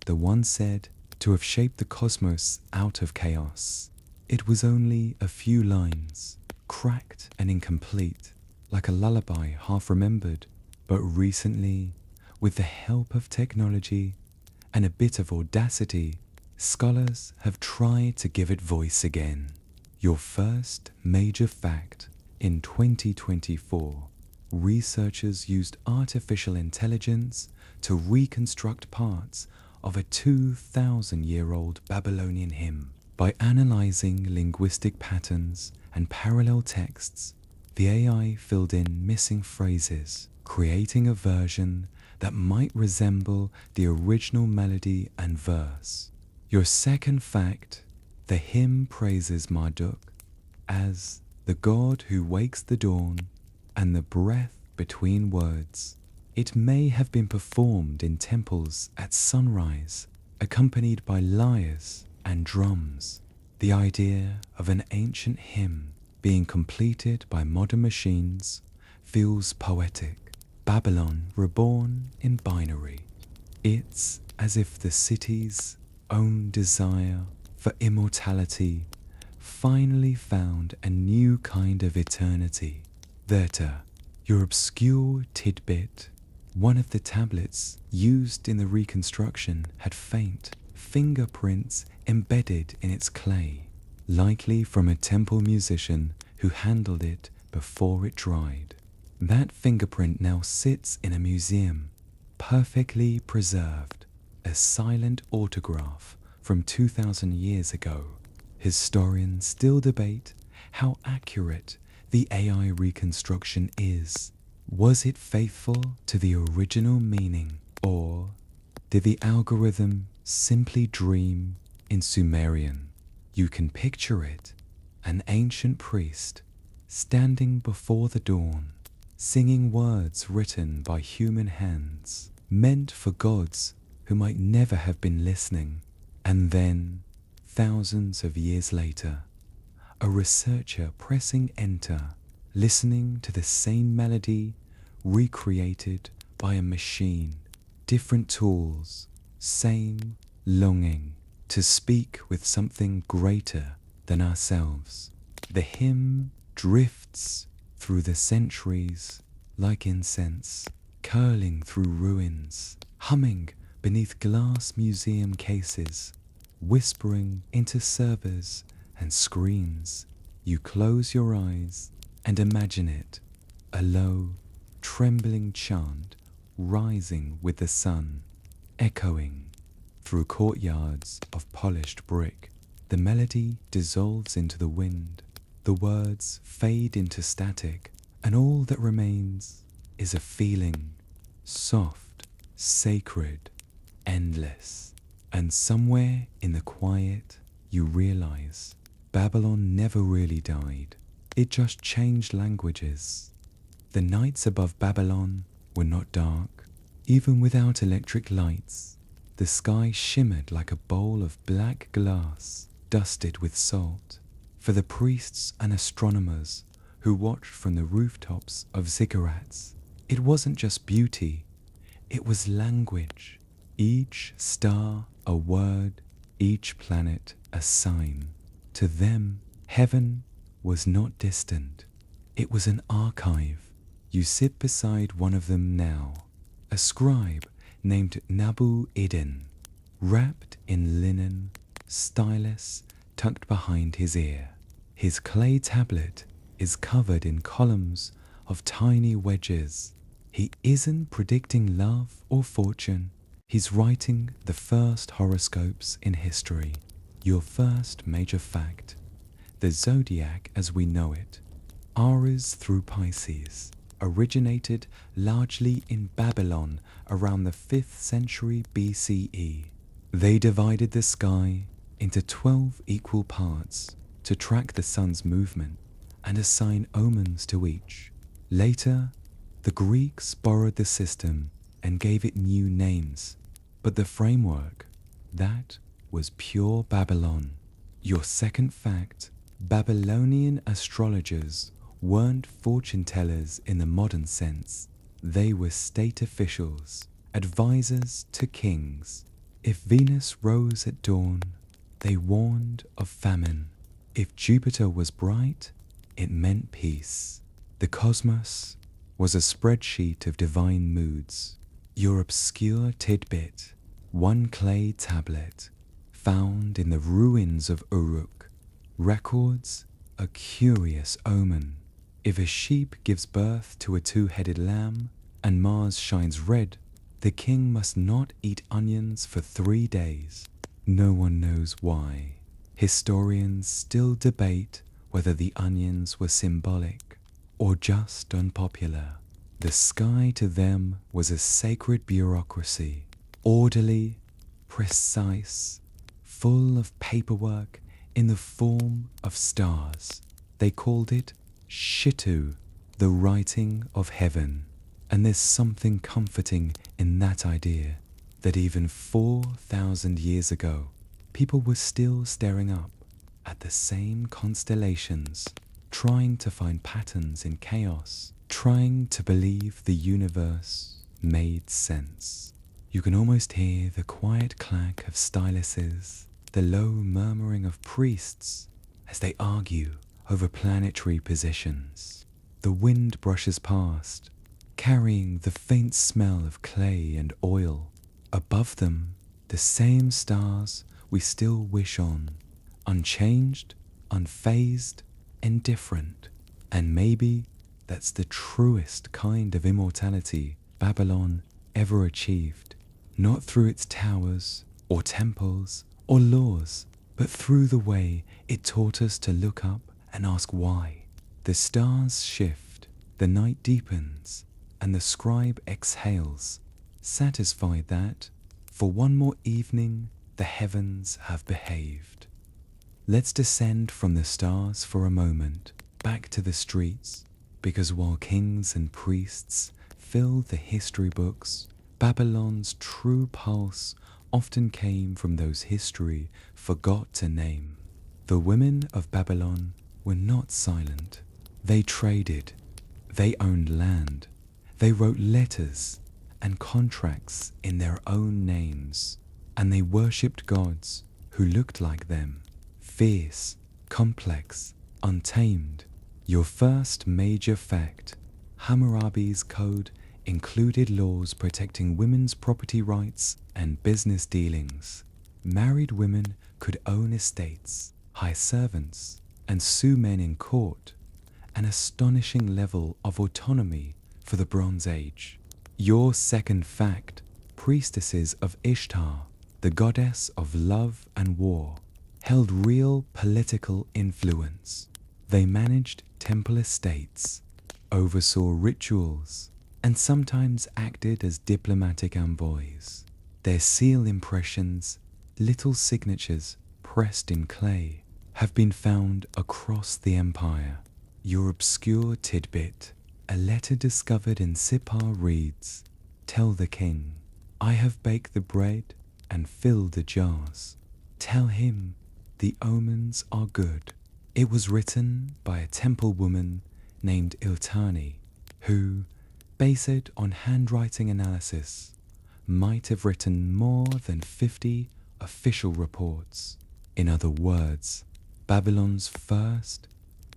the one said to have shaped the cosmos out of chaos. It was only a few lines, cracked and incomplete, like a lullaby half remembered, but recently, with the help of technology and a bit of audacity, scholars have tried to give it voice again. Your first major fact: in 2024, researchers used artificial intelligence to reconstruct parts of a 2,000-year-old Babylonian hymn. By analyzing linguistic patterns and parallel texts, The AI filled in missing phrases, creating a version that might resemble the original melody and verse. Your second fact: the hymn praises Marduk as the god who wakes the dawn and the breath between words. It may have been performed in temples at sunrise, accompanied by lyres and drums. The idea of an ancient hymn being completed by modern machines feels poetic. Babylon reborn in binary. It's as if the city's own desire for immortality finally found a new kind of eternity. Werther, your obscure tidbit. One of the tablets used in the reconstruction had faint fingerprints embedded in its clay, likely from a temple musician who handled it before it dried. That fingerprint now sits in a museum, perfectly preserved, a silent autograph from 2,000 years ago. Historians still debate how accurate the AI reconstruction is. Was it faithful to the original meaning, or did the algorithm simply dream in Sumerian? You can picture it, an ancient priest standing before the dawn, singing words written by human hands, meant for gods who might never have been listening. And then, thousands of years later, a researcher pressing enter, listening to the same melody recreated by a machine, different tools, same longing to speak with something greater than ourselves. The hymn drifts through the centuries like incense, curling through ruins, humming beneath glass museum cases, whispering into servers and screens. You close your eyes and imagine it, a low, trembling chant rising with the sun, echoing through courtyards of polished brick. The melody dissolves into the wind, the words fade into static, and all that remains is a feeling, soft, sacred, endless. And somewhere in the quiet, you realize Babylon never really died. It just changed languages. The nights above Babylon were not dark. Even without electric lights, the sky shimmered like a bowl of black glass dusted with salt. For the priests and astronomers who watched from the rooftops of ziggurats, it wasn't just beauty, it was language. Each star a word, each planet a sign. To them, heaven was not distant. It was an archive. You sit beside one of them now, a scribe named Nabu Idin, wrapped in linen, stylus tucked behind his ear. His clay tablet is covered in columns of tiny wedges. He isn't predicting love or fortune. He's writing the first horoscopes in history. Your first major fact: the zodiac as we know it, Aries through Pisces, originated largely in Babylon around the 5th century BCE. They divided the sky into 12 equal parts to track the sun's movement and assign omens to each. Later, the Greeks borrowed the system and gave it new names, but the framework, that was pure Babylon. Your second fact: Babylonian astrologers weren't fortune tellers in the modern sense. They were state officials, advisors to kings. If Venus rose at dawn, they warned of famine. If Jupiter was bright, it meant peace. The cosmos was a spreadsheet of divine moods. Your obscure tidbit: one clay tablet found in the ruins of Uruk records a curious omen. If a sheep gives birth to a two-headed lamb and Mars shines red, the king must not eat onions for 3 days. No one knows why. Historians still debate whether the onions were symbolic or just unpopular. The sky to them was a sacred bureaucracy, orderly, precise, full of paperwork in the form of stars. They called it Shitu, the writing of heaven. And there's something comforting in that idea, that even 4,000 years ago, people were still staring up at the same constellations, trying to find patterns in chaos, trying to believe the universe made sense. You can almost hear the quiet clack of styluses, the low murmuring of priests as they argue over planetary positions. The wind brushes past, carrying the faint smell of clay and oil. Above them, the same stars we still wish on, unchanged, unfazed, indifferent. And maybe that's the truest kind of immortality Babylon ever achieved, not through its towers or temples or laws, but through the way it taught us to look up and ask why. The stars shift, the night deepens, and the scribe exhales, satisfied that, for one more evening, the heavens have behaved. Let's descend from the stars for a moment, back to the streets, because while kings and priests filled the history books, Babylon's true pulse often came from those history forgot to name. The women of Babylon were not silent. They traded, they owned land, they wrote letters and contracts in their own names, and they worshipped gods who looked like them, fierce, complex, untamed. Your first major fact, Hammurabi's code included laws protecting women's property rights and business dealings. Married women could own estates, hire servants, and sue men in court, an astonishing level of autonomy for the Bronze Age. Your second fact, priestesses of Ishtar, the goddess of love and war, held real political influence. They managed temple estates, oversaw rituals, and sometimes acted as diplomatic envoys. Their seal impressions, little signatures pressed in clay, have been found across the empire. Your obscure tidbit, a letter discovered in Sippar reads, "Tell the king, I have baked the bread and filled the jars. Tell him the omens are good." It was written by a temple woman named Iltani, who, based on handwriting analysis, might have written more than 50 official reports. In other words, Babylon's first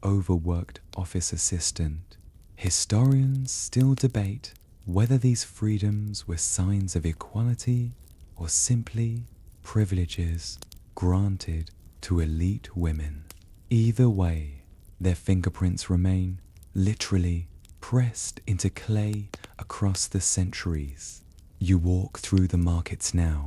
overworked office assistant. Historians still debate whether these freedoms were signs of equality or simply privileges granted to elite women. Either way, their fingerprints remain literally pressed into clay across the centuries. You walk through the markets now,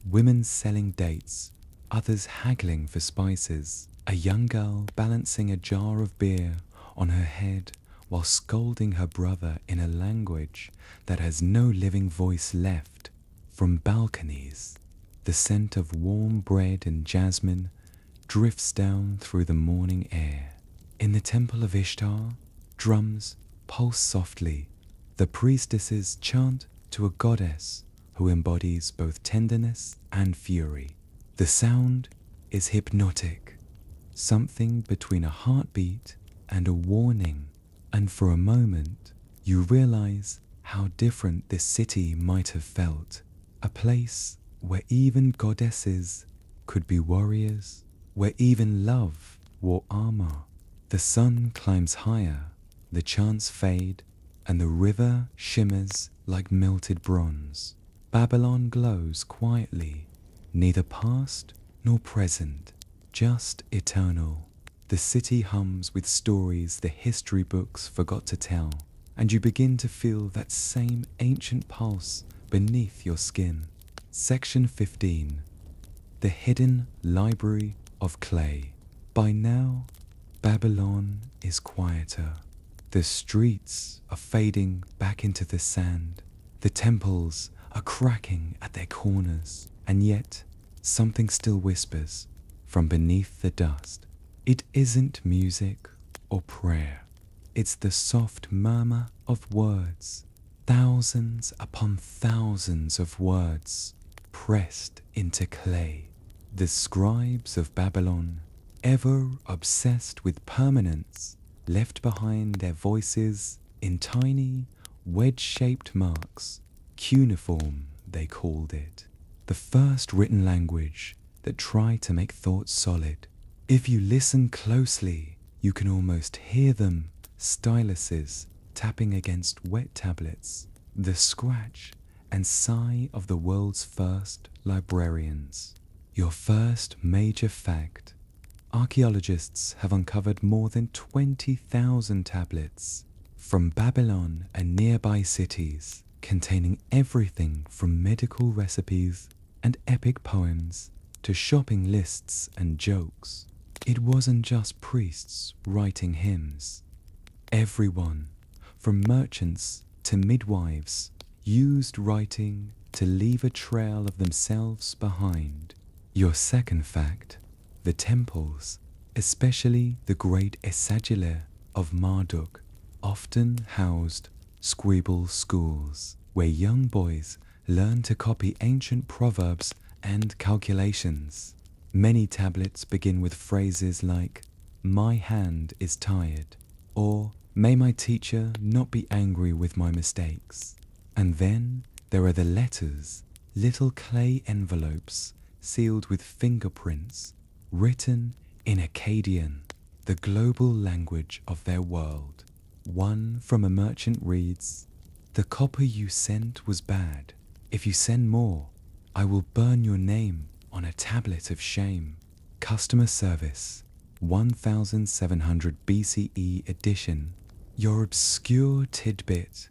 women selling dates, others haggling for spices, a young girl balancing a jar of beer on her head while scolding her brother in a language that has no living voice left. From balconies, the scent of warm bread and jasmine drifts down through the morning air. In the temple of Ishtar, drums pulse softly. The priestesses chant to a goddess who embodies both tenderness and fury. The sound is hypnotic, something between a heartbeat and a warning, and for a moment you realize how different this city might have felt. A place where even goddesses could be warriors, where even love wore armor. The sun climbs higher, the chants fade, and the river shimmers like melted bronze. Babylon glows quietly, neither past nor present, just eternal. The city hums with stories the history books forgot to tell, and you begin to feel that same ancient pulse beneath your skin. Section 15. The Hidden Library of Clay. By now, Babylon is quieter. The streets are fading back into the sand. The temples are cracking at their corners, and yet something still whispers from beneath the dust. It isn't music or prayer. It's the soft murmur of words, thousands upon thousands of words pressed into clay. The scribes of Babylon, ever obsessed with permanence, left behind their voices in tiny, wedge-shaped marks. Cuneiform, they called it. The first written language that tried to make thought solid. If you listen closely, you can almost hear them, styluses tapping against wet tablets, the scratch and sigh of the world's first librarians. Your first major fact. Archaeologists have uncovered more than 20,000 tablets from Babylon and nearby cities, containing everything from medical recipes and epic poems to shopping lists and jokes. It wasn't just priests writing hymns. Everyone, from merchants to midwives, used writing to leave a trail of themselves behind. Your second fact. The temples, especially the great Esagile of Marduk, often housed scribble schools where young boys learn to copy ancient proverbs and calculations. Many tablets begin with phrases like, "My hand is tired," or "May my teacher not be angry with my mistakes." And then there are the letters, little clay envelopes sealed with fingerprints, written in Akkadian, the global language of their world. One from a merchant reads, "The copper you sent was bad. If you send more, I will burn your name on a tablet of shame." Customer service, 1700 BCE edition. Your obscure tidbit.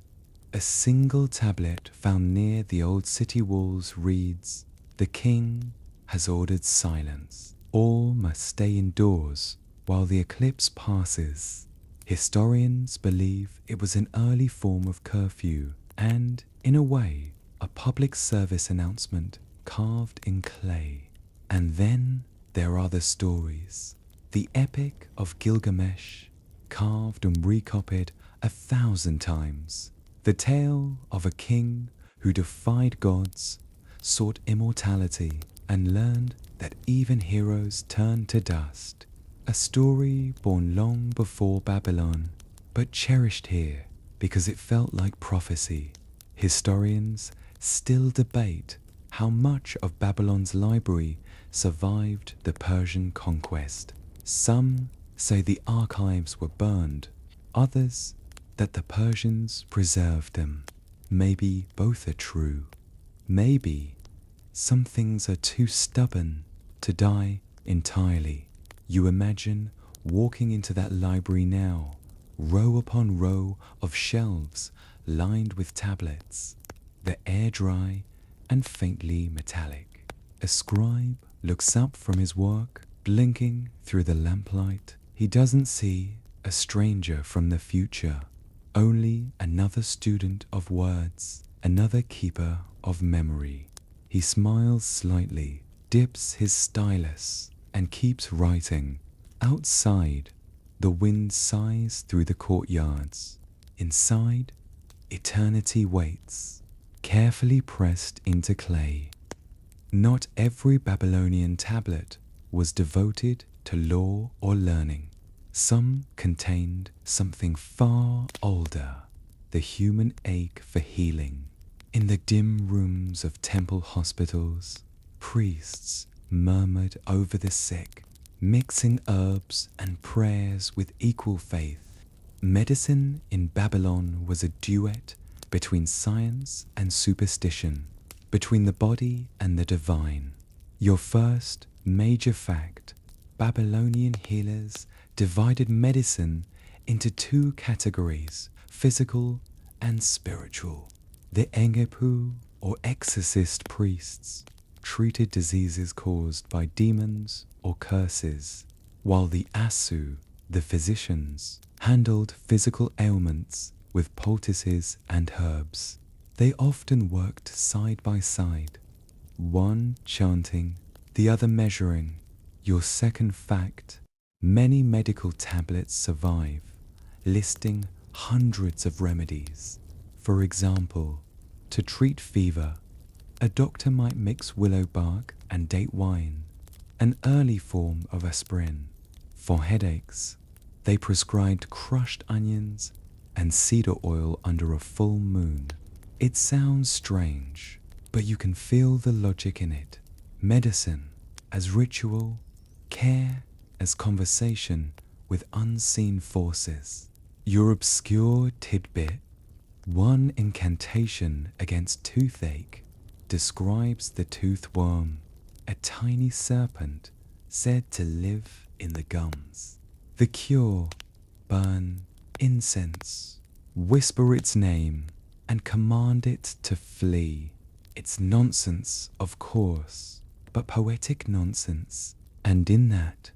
A single tablet found near the old city walls reads, "The king has ordered silence. All must stay indoors while the eclipse passes." Historians believe it was an early form of curfew and, in a way, a public service announcement carved in clay. And then there are the stories. The Epic of Gilgamesh, carved and recopied 1,000 times. The tale of a king who defied gods, sought immortality, and learned that even heroes turn to dust. A story born long before Babylon, but cherished here because it felt like prophecy. Historians still debate how much of Babylon's library survived the Persian conquest. Some say the archives were burned, others that the Persians preserved them. Maybe both are true. Maybe some things are too stubborn to die entirely. You imagine walking into that library now, row upon row of shelves lined with tablets, the air dry and faintly metallic. A scribe looks up from his work, blinking through the lamplight. He doesn't see a stranger from the future, only another student of words, another keeper of memory. He smiles slightly, dips his stylus, and keeps writing. Outside, the wind sighs through the courtyards. Inside, eternity waits, carefully pressed into clay. Not every Babylonian tablet was devoted to law or learning. Some contained something far older, the human ache for healing. In the dim rooms of temple hospitals, priests murmured over the sick, mixing herbs and prayers with equal faith. Medicine in Babylon was a duet between science and superstition, between the body and the divine. Your first major fact: Babylonian healers divided medicine into two categories, physical and spiritual. The Engepu, or exorcist priests, treated diseases caused by demons or curses, while the Asu, the physicians, handled physical ailments with poultices and herbs. They often worked side by side, one chanting, the other measuring. Your second fact: many medical tablets survive, listing hundreds of remedies. For example, to treat fever, a doctor might mix willow bark and date wine, an early form of aspirin. For headaches, they prescribed crushed onions and cedar oil under a full moon. It sounds strange, but you can feel the logic in it. Medicine as ritual, care as conversation with unseen forces. Your obscure tidbit: one incantation against toothache describes the toothworm, a tiny serpent said to live in the gums. The cure: burn incense, whisper its name, and command it to flee. It's nonsense, of course, but poetic nonsense, and in that,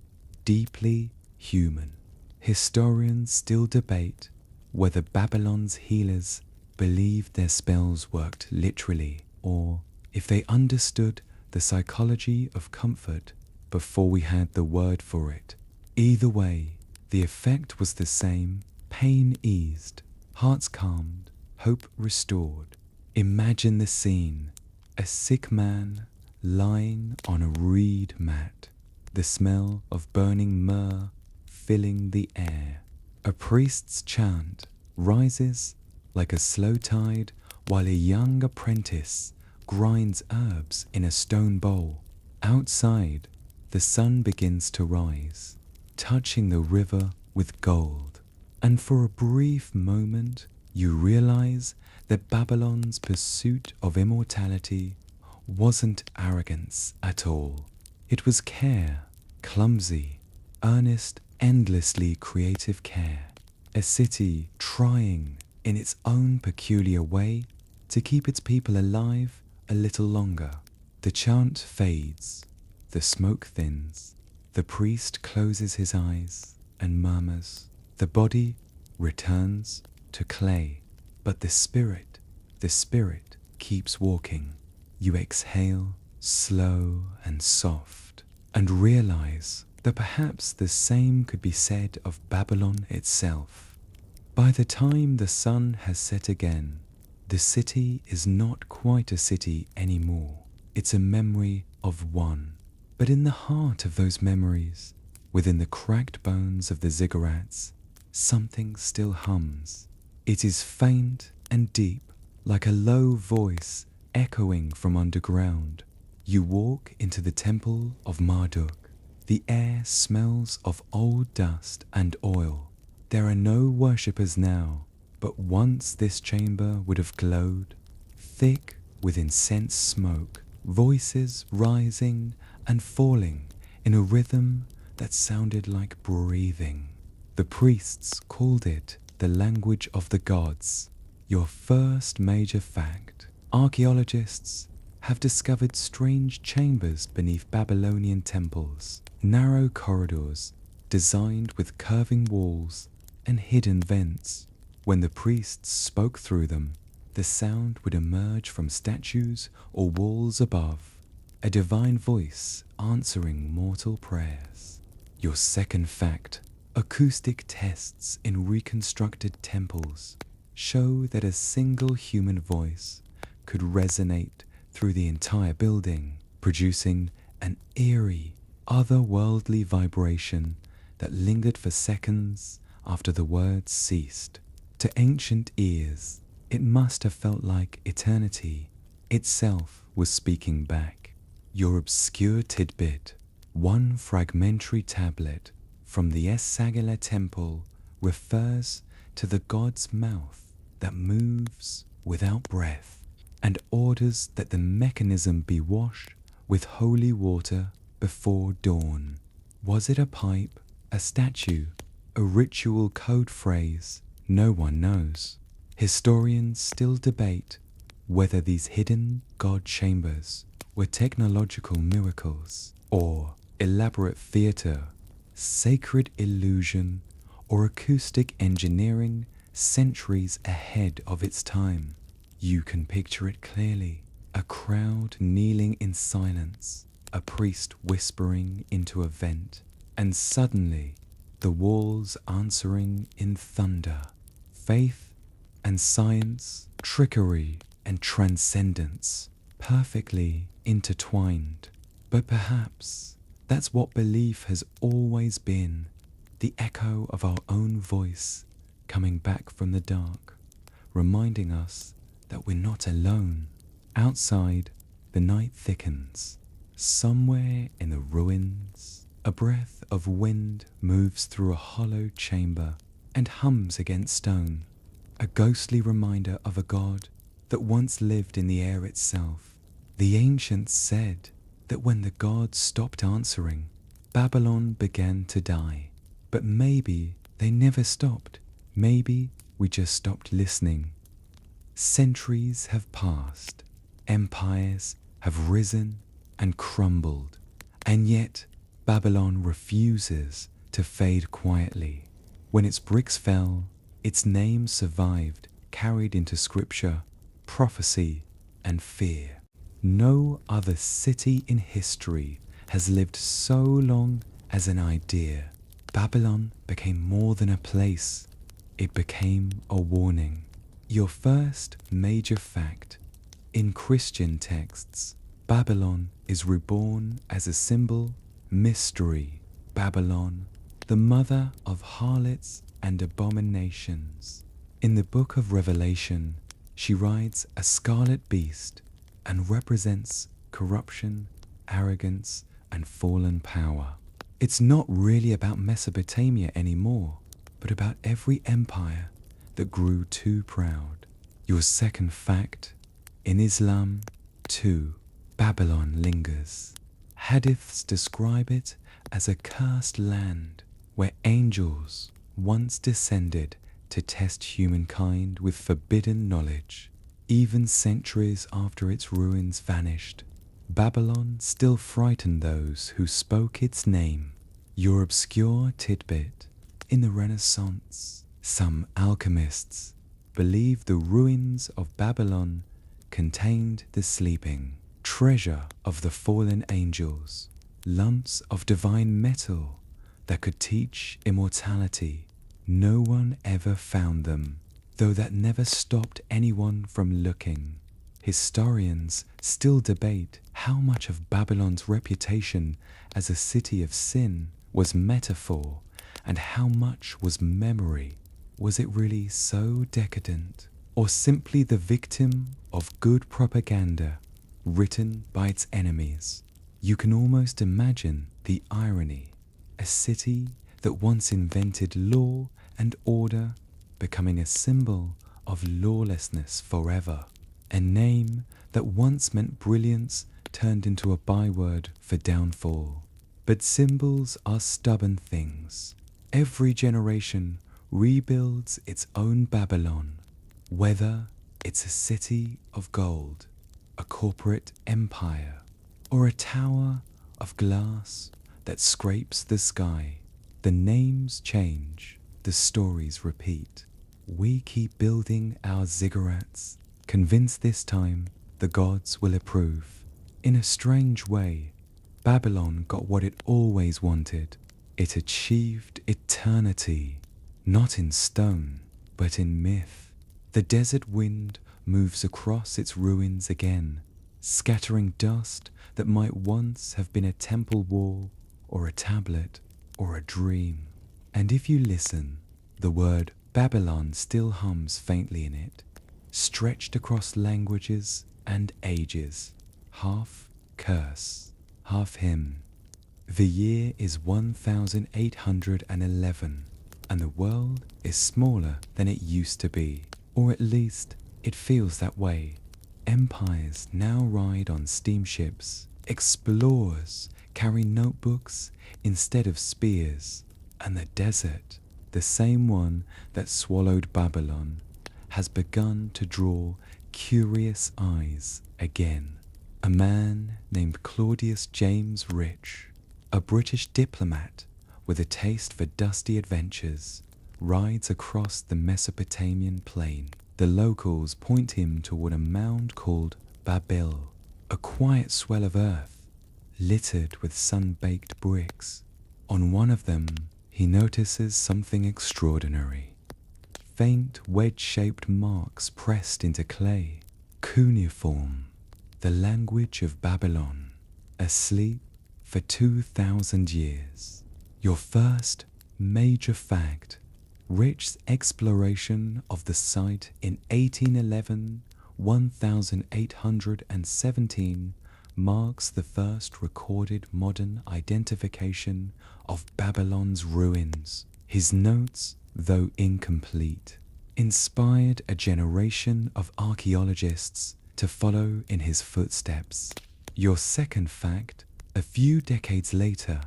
deeply human. Historians still debate whether Babylon's healers believed their spells worked literally, or if they understood the psychology of comfort before we had the word for it. Either way, the effect was the same: pain eased, hearts calmed, hope restored. Imagine the scene: a sick man lying on a reed mat, the smell of burning myrrh filling the air. A priest's chant rises like a slow tide while a young apprentice grinds herbs in a stone bowl. Outside, the sun begins to rise, touching the river with gold. And for a brief moment, you realize that Babylon's pursuit of immortality wasn't arrogance at all. It was care, clumsy, earnest, endlessly creative care. A city trying, in its own peculiar way, to keep its people alive a little longer. The chant fades, the smoke thins, the priest closes his eyes and murmurs. The body returns to clay, but the spirit keeps walking. You exhale, slow and soft, and realize that perhaps the same could be said of Babylon itself. By the time the sun has set again, the city is not quite a city anymore. It's a memory of one. But in the heart of those memories, within the cracked bones of the ziggurats, something still hums. It is faint and deep, like a low voice echoing from underground. You walk into the temple of Marduk. The air smells of old dust and oil. There are no worshippers now, but once this chamber would have glowed, thick with incense smoke, voices rising and falling in a rhythm that sounded like breathing. The priests called it the language of the gods. Your first major fact: archaeologists have discovered strange chambers beneath Babylonian temples, narrow corridors designed with curving walls and hidden vents. When the priests spoke through them, the sound would emerge from statues or walls above, a divine voice answering mortal prayers. Your second fact: acoustic tests in reconstructed temples show that a single human voice could resonate through the entire building, producing an eerie, otherworldly vibration that lingered for seconds after the words ceased. To ancient ears, it must have felt like eternity itself was speaking back. Your obscure tidbit: one fragmentary tablet from the Es-Sagila temple refers to the god's mouth that moves without breath and orders that the mechanism be washed with holy water before dawn. Was it a pipe, a statue, a ritual code phrase? No one knows. Historians still debate whether these hidden god chambers were technological miracles or elaborate theater, sacred illusion, or acoustic engineering centuries ahead of its time. You can picture it clearly. A crowd kneeling in silence, a priest whispering into a vent, and suddenly the walls answering in thunder. Faith and science, trickery and transcendence, perfectly intertwined. But perhaps that's what belief has always been, the echo of our own voice coming back from the dark, reminding us that we're not alone. Outside, the night thickens. Somewhere in the ruins, a breath of wind moves through a hollow chamber and hums against stone, a ghostly reminder of a god that once lived in the air itself. The ancients said that when the gods stopped answering, Babylon began to die. But maybe they never stopped. Maybe we just stopped listening. Centuries have passed. Empires have risen and crumbled, and yet Babylon refuses to fade quietly. When its bricks fell, its name survived, carried into scripture, prophecy, and fear. No other city in history has lived so long as an idea. Babylon became more than a place. It became a warning. Your first major fact. In Christian texts, Babylon is reborn as a symbol, mystery. Babylon, the mother of harlots and abominations. In the book of Revelation, she rides a scarlet beast and represents corruption, arrogance, and fallen power. It's not really about Mesopotamia anymore, but about every empire that grew too proud. Your second fact. In Islam, too, Babylon lingers. Hadiths describe it as a cursed land where angels once descended to test humankind with forbidden knowledge. Even centuries after its ruins vanished, Babylon still frightened those who spoke its name. Your obscure tidbit. In the Renaissance, some alchemists believed the ruins of Babylon contained the sleeping treasure of the fallen angels, lumps of divine metal that could teach immortality. No one ever found them, though that never stopped anyone from looking. Historians still debate how much of Babylon's reputation as a city of sin was metaphor and how much was memory. Was it really so decadent, or simply the victim of good propaganda written by its enemies? You can almost imagine the irony. A city that once invented law and order becoming a symbol of lawlessness forever. A name that once meant brilliance turned into a byword for downfall. But symbols are stubborn things. Every generation rebuilds its own Babylon, whether it's a city of gold, a corporate empire, or a tower of glass that scrapes the sky. The names change, the stories repeat. We keep building our ziggurats, convinced this time the gods will approve. In a strange way, Babylon got what it always wanted. It achieved eternity, not in stone, but in myth. The desert wind moves across its ruins again, scattering dust that might once have been a temple wall, or a tablet, or a dream. And if you listen, the word Babylon still hums faintly in it, stretched across languages and ages, half curse, half hymn. The year is 1811, and the world is smaller than it used to be, or at least it feels that way. Empires now ride on steamships, explorers carry notebooks instead of spears, and the desert, the same one that swallowed Babylon, has begun to draw curious eyes again. A man named Claudius James Rich, a British diplomat with a taste for dusty adventures, rides across the Mesopotamian plain. The locals point him toward a mound called Babil, a quiet swell of earth littered with sun-baked bricks. On one of them, he notices something extraordinary. Faint wedge-shaped marks pressed into clay, cuneiform, the language of Babylon, asleep for 2,000 years. Your first major fact: Rich's exploration of the site in 1811-1817 marks the first recorded modern identification of Babylon's ruins. His notes, though incomplete, inspired a generation of archaeologists to follow in his footsteps. Your second fact: a few decades later,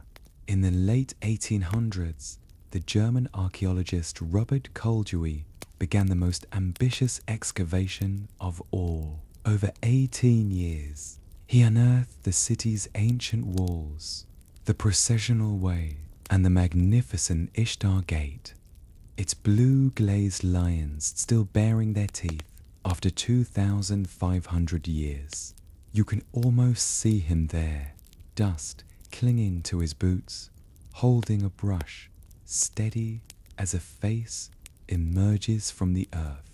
in the late 1800s, the German archaeologist Robert Koldewey began the most ambitious excavation of all. Over 18 years, he unearthed the city's ancient walls, the processional way, and the magnificent Ishtar Gate, its blue glazed lions still baring their teeth after 2,500 years. You can almost see him there, dust clinging to his boots, holding a brush, steady as a face emerges from the earth.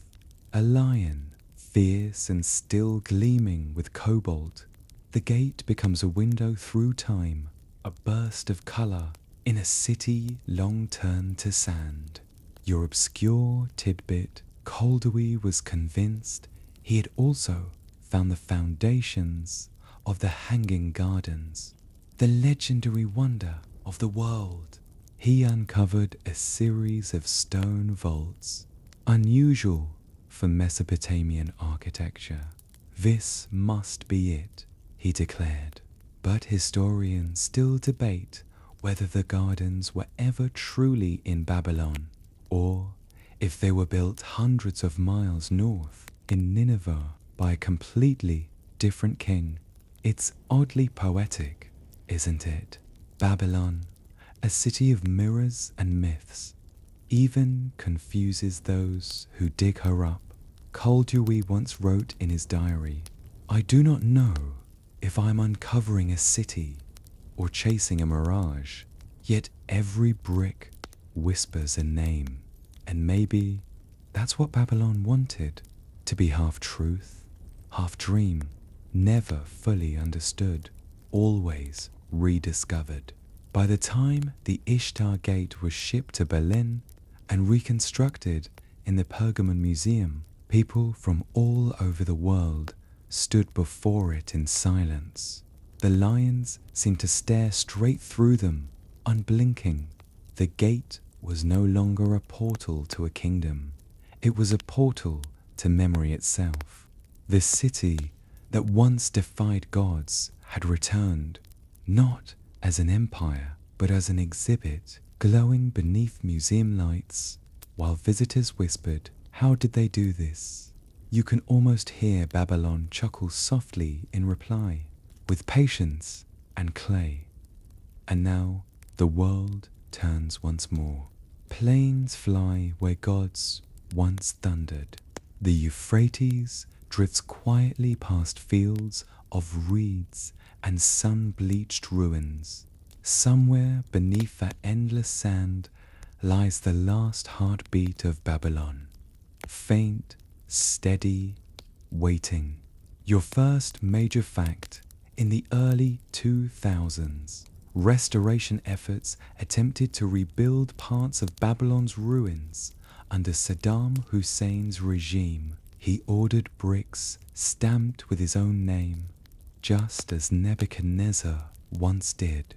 A lion, fierce and still gleaming with cobalt. The gate becomes a window through time, a burst of color in a city long turned to sand. Your obscure tidbit: Koldewey was convinced he had also found the foundations of the Hanging Gardens, the legendary wonder of the world. He uncovered a series of stone vaults, unusual for Mesopotamian architecture. This must be it, he declared. But historians still debate whether the gardens were ever truly in Babylon, or if they were built hundreds of miles north in Nineveh by a completely different king. It's oddly poetic, isn't it? Babylon, a city of mirrors and myths, even confuses those who dig her up. Koldewey once wrote in his diary, "I do not know if I am uncovering a city or chasing a mirage, yet every brick whispers a name." And maybe that's what Babylon wanted, to be half truth, half dream, never fully understood, always rediscovered. By the time the Ishtar Gate was shipped to Berlin and reconstructed in the Pergamon Museum, people from all over the world stood before it in silence. The lions seemed to stare straight through them, unblinking. The gate was no longer a portal to a kingdom. It was a portal to memory itself. The city that once defied gods had returned, not as an empire, but as an exhibit, glowing beneath museum lights, while visitors whispered, "How did they do this?" You can almost hear Babylon chuckle softly in reply, with patience and clay. And now the world turns once more. Planes fly where gods once thundered. The Euphrates drifts quietly past fields of reeds and sun-bleached ruins. Somewhere beneath that endless sand lies the last heartbeat of Babylon. Faint, steady, waiting. Your first major fact: in the early 2000s, restoration efforts attempted to rebuild parts of Babylon's ruins under Saddam Hussein's regime. He ordered bricks stamped with his own name, just as Nebuchadnezzar once did,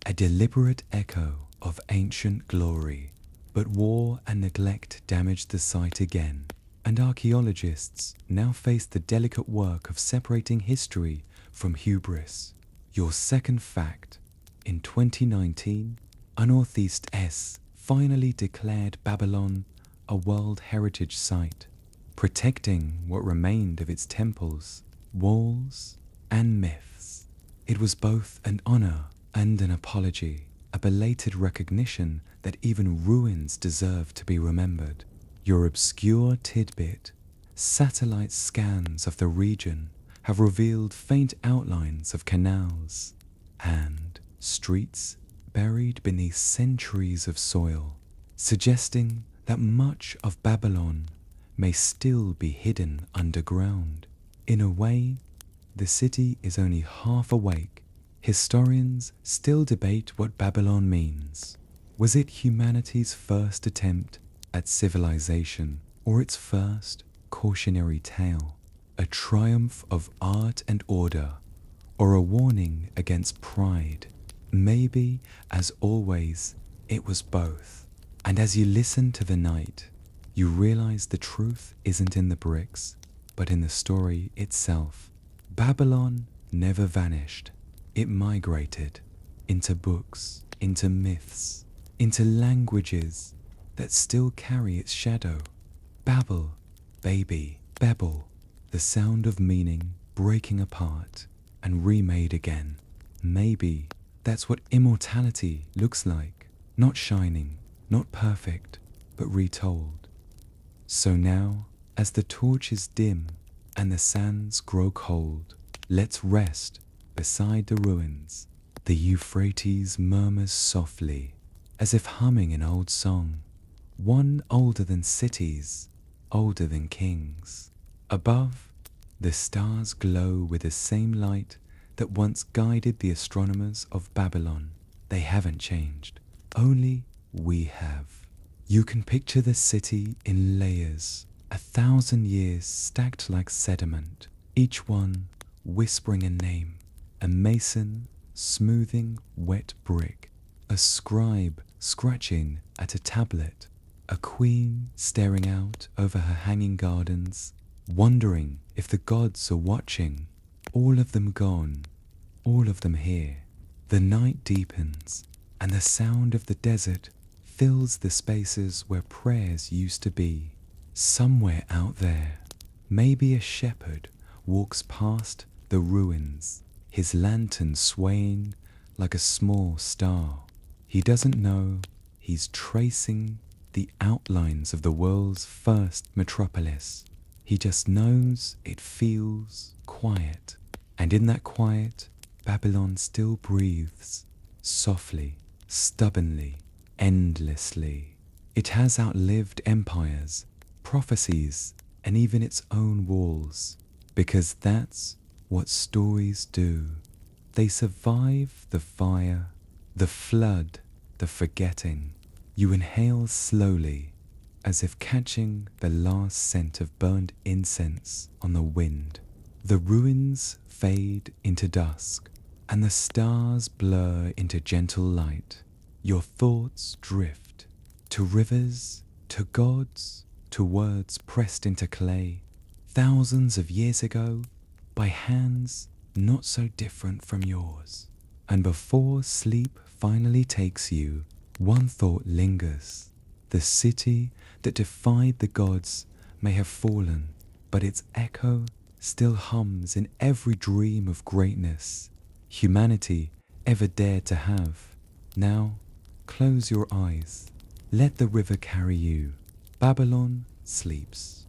a deliberate echo of ancient glory. But war and neglect damaged the site again, and archaeologists now face the delicate work of separating history from hubris. Your second fact: in 2019, a Northeast S finally declared Babylon a World Heritage Site, protecting what remained of its temples, walls, and myths. It was both an honor and an apology, a belated recognition that even ruins deserve to be remembered. Your obscure tidbit, satellite scans of the region have revealed faint outlines of canals and streets buried beneath centuries of soil, suggesting that much of Babylon may still be hidden underground. In a way, the city is only half awake. Historians still debate what Babylon means. Was it humanity's first attempt at civilization, or its first cautionary tale? A triumph of art and order, or a warning against pride? Maybe, as always, it was both. And as you listen to the night, you realize the truth isn't in the bricks, but in the story itself. Babylon never vanished. It migrated into books, into myths, into languages that still carry its shadow. Babel, baby, Babel, the sound of meaning breaking apart and remade again. Maybe that's what immortality looks like. Not shining, not perfect, but retold. So now, as the torches dim and the sands grow cold, let's rest beside the ruins. The Euphrates murmurs softly, as if humming an old song, one older than cities, older than kings. Above, the stars glow with the same light that once guided the astronomers of Babylon. They haven't changed, only we have. You can picture the city in layers, 1,000 years stacked like sediment, each one whispering a name. A mason smoothing wet brick, a scribe scratching at a tablet, a queen staring out over her hanging gardens, wondering if the gods are watching. All of them gone, all of them here. The night deepens, and the sound of the desert fills the spaces where prayers used to be. Somewhere out there, maybe a shepherd walks past the ruins, his lantern swaying like a small star. He doesn't know he's tracing the outlines of the world's first metropolis. He just knows it feels quiet. And in that quiet, Babylon still breathes, softly, stubbornly, endlessly. It has outlived empires, prophecies, and even its own walls, because that's what stories do. They survive the fire, the flood, the forgetting. You inhale slowly, as if catching the last scent of burned incense on the wind. The ruins fade into dusk, and the stars blur into gentle light. Your thoughts drift to rivers, to gods, to words pressed into clay, thousands of years ago, by hands not so different from yours. And before sleep finally takes you, one thought lingers. The city that defied the gods may have fallen, but its echo still hums in every dream of greatness humanity ever dared to have. Now, close your eyes. Let the river carry you. Babylon sleeps.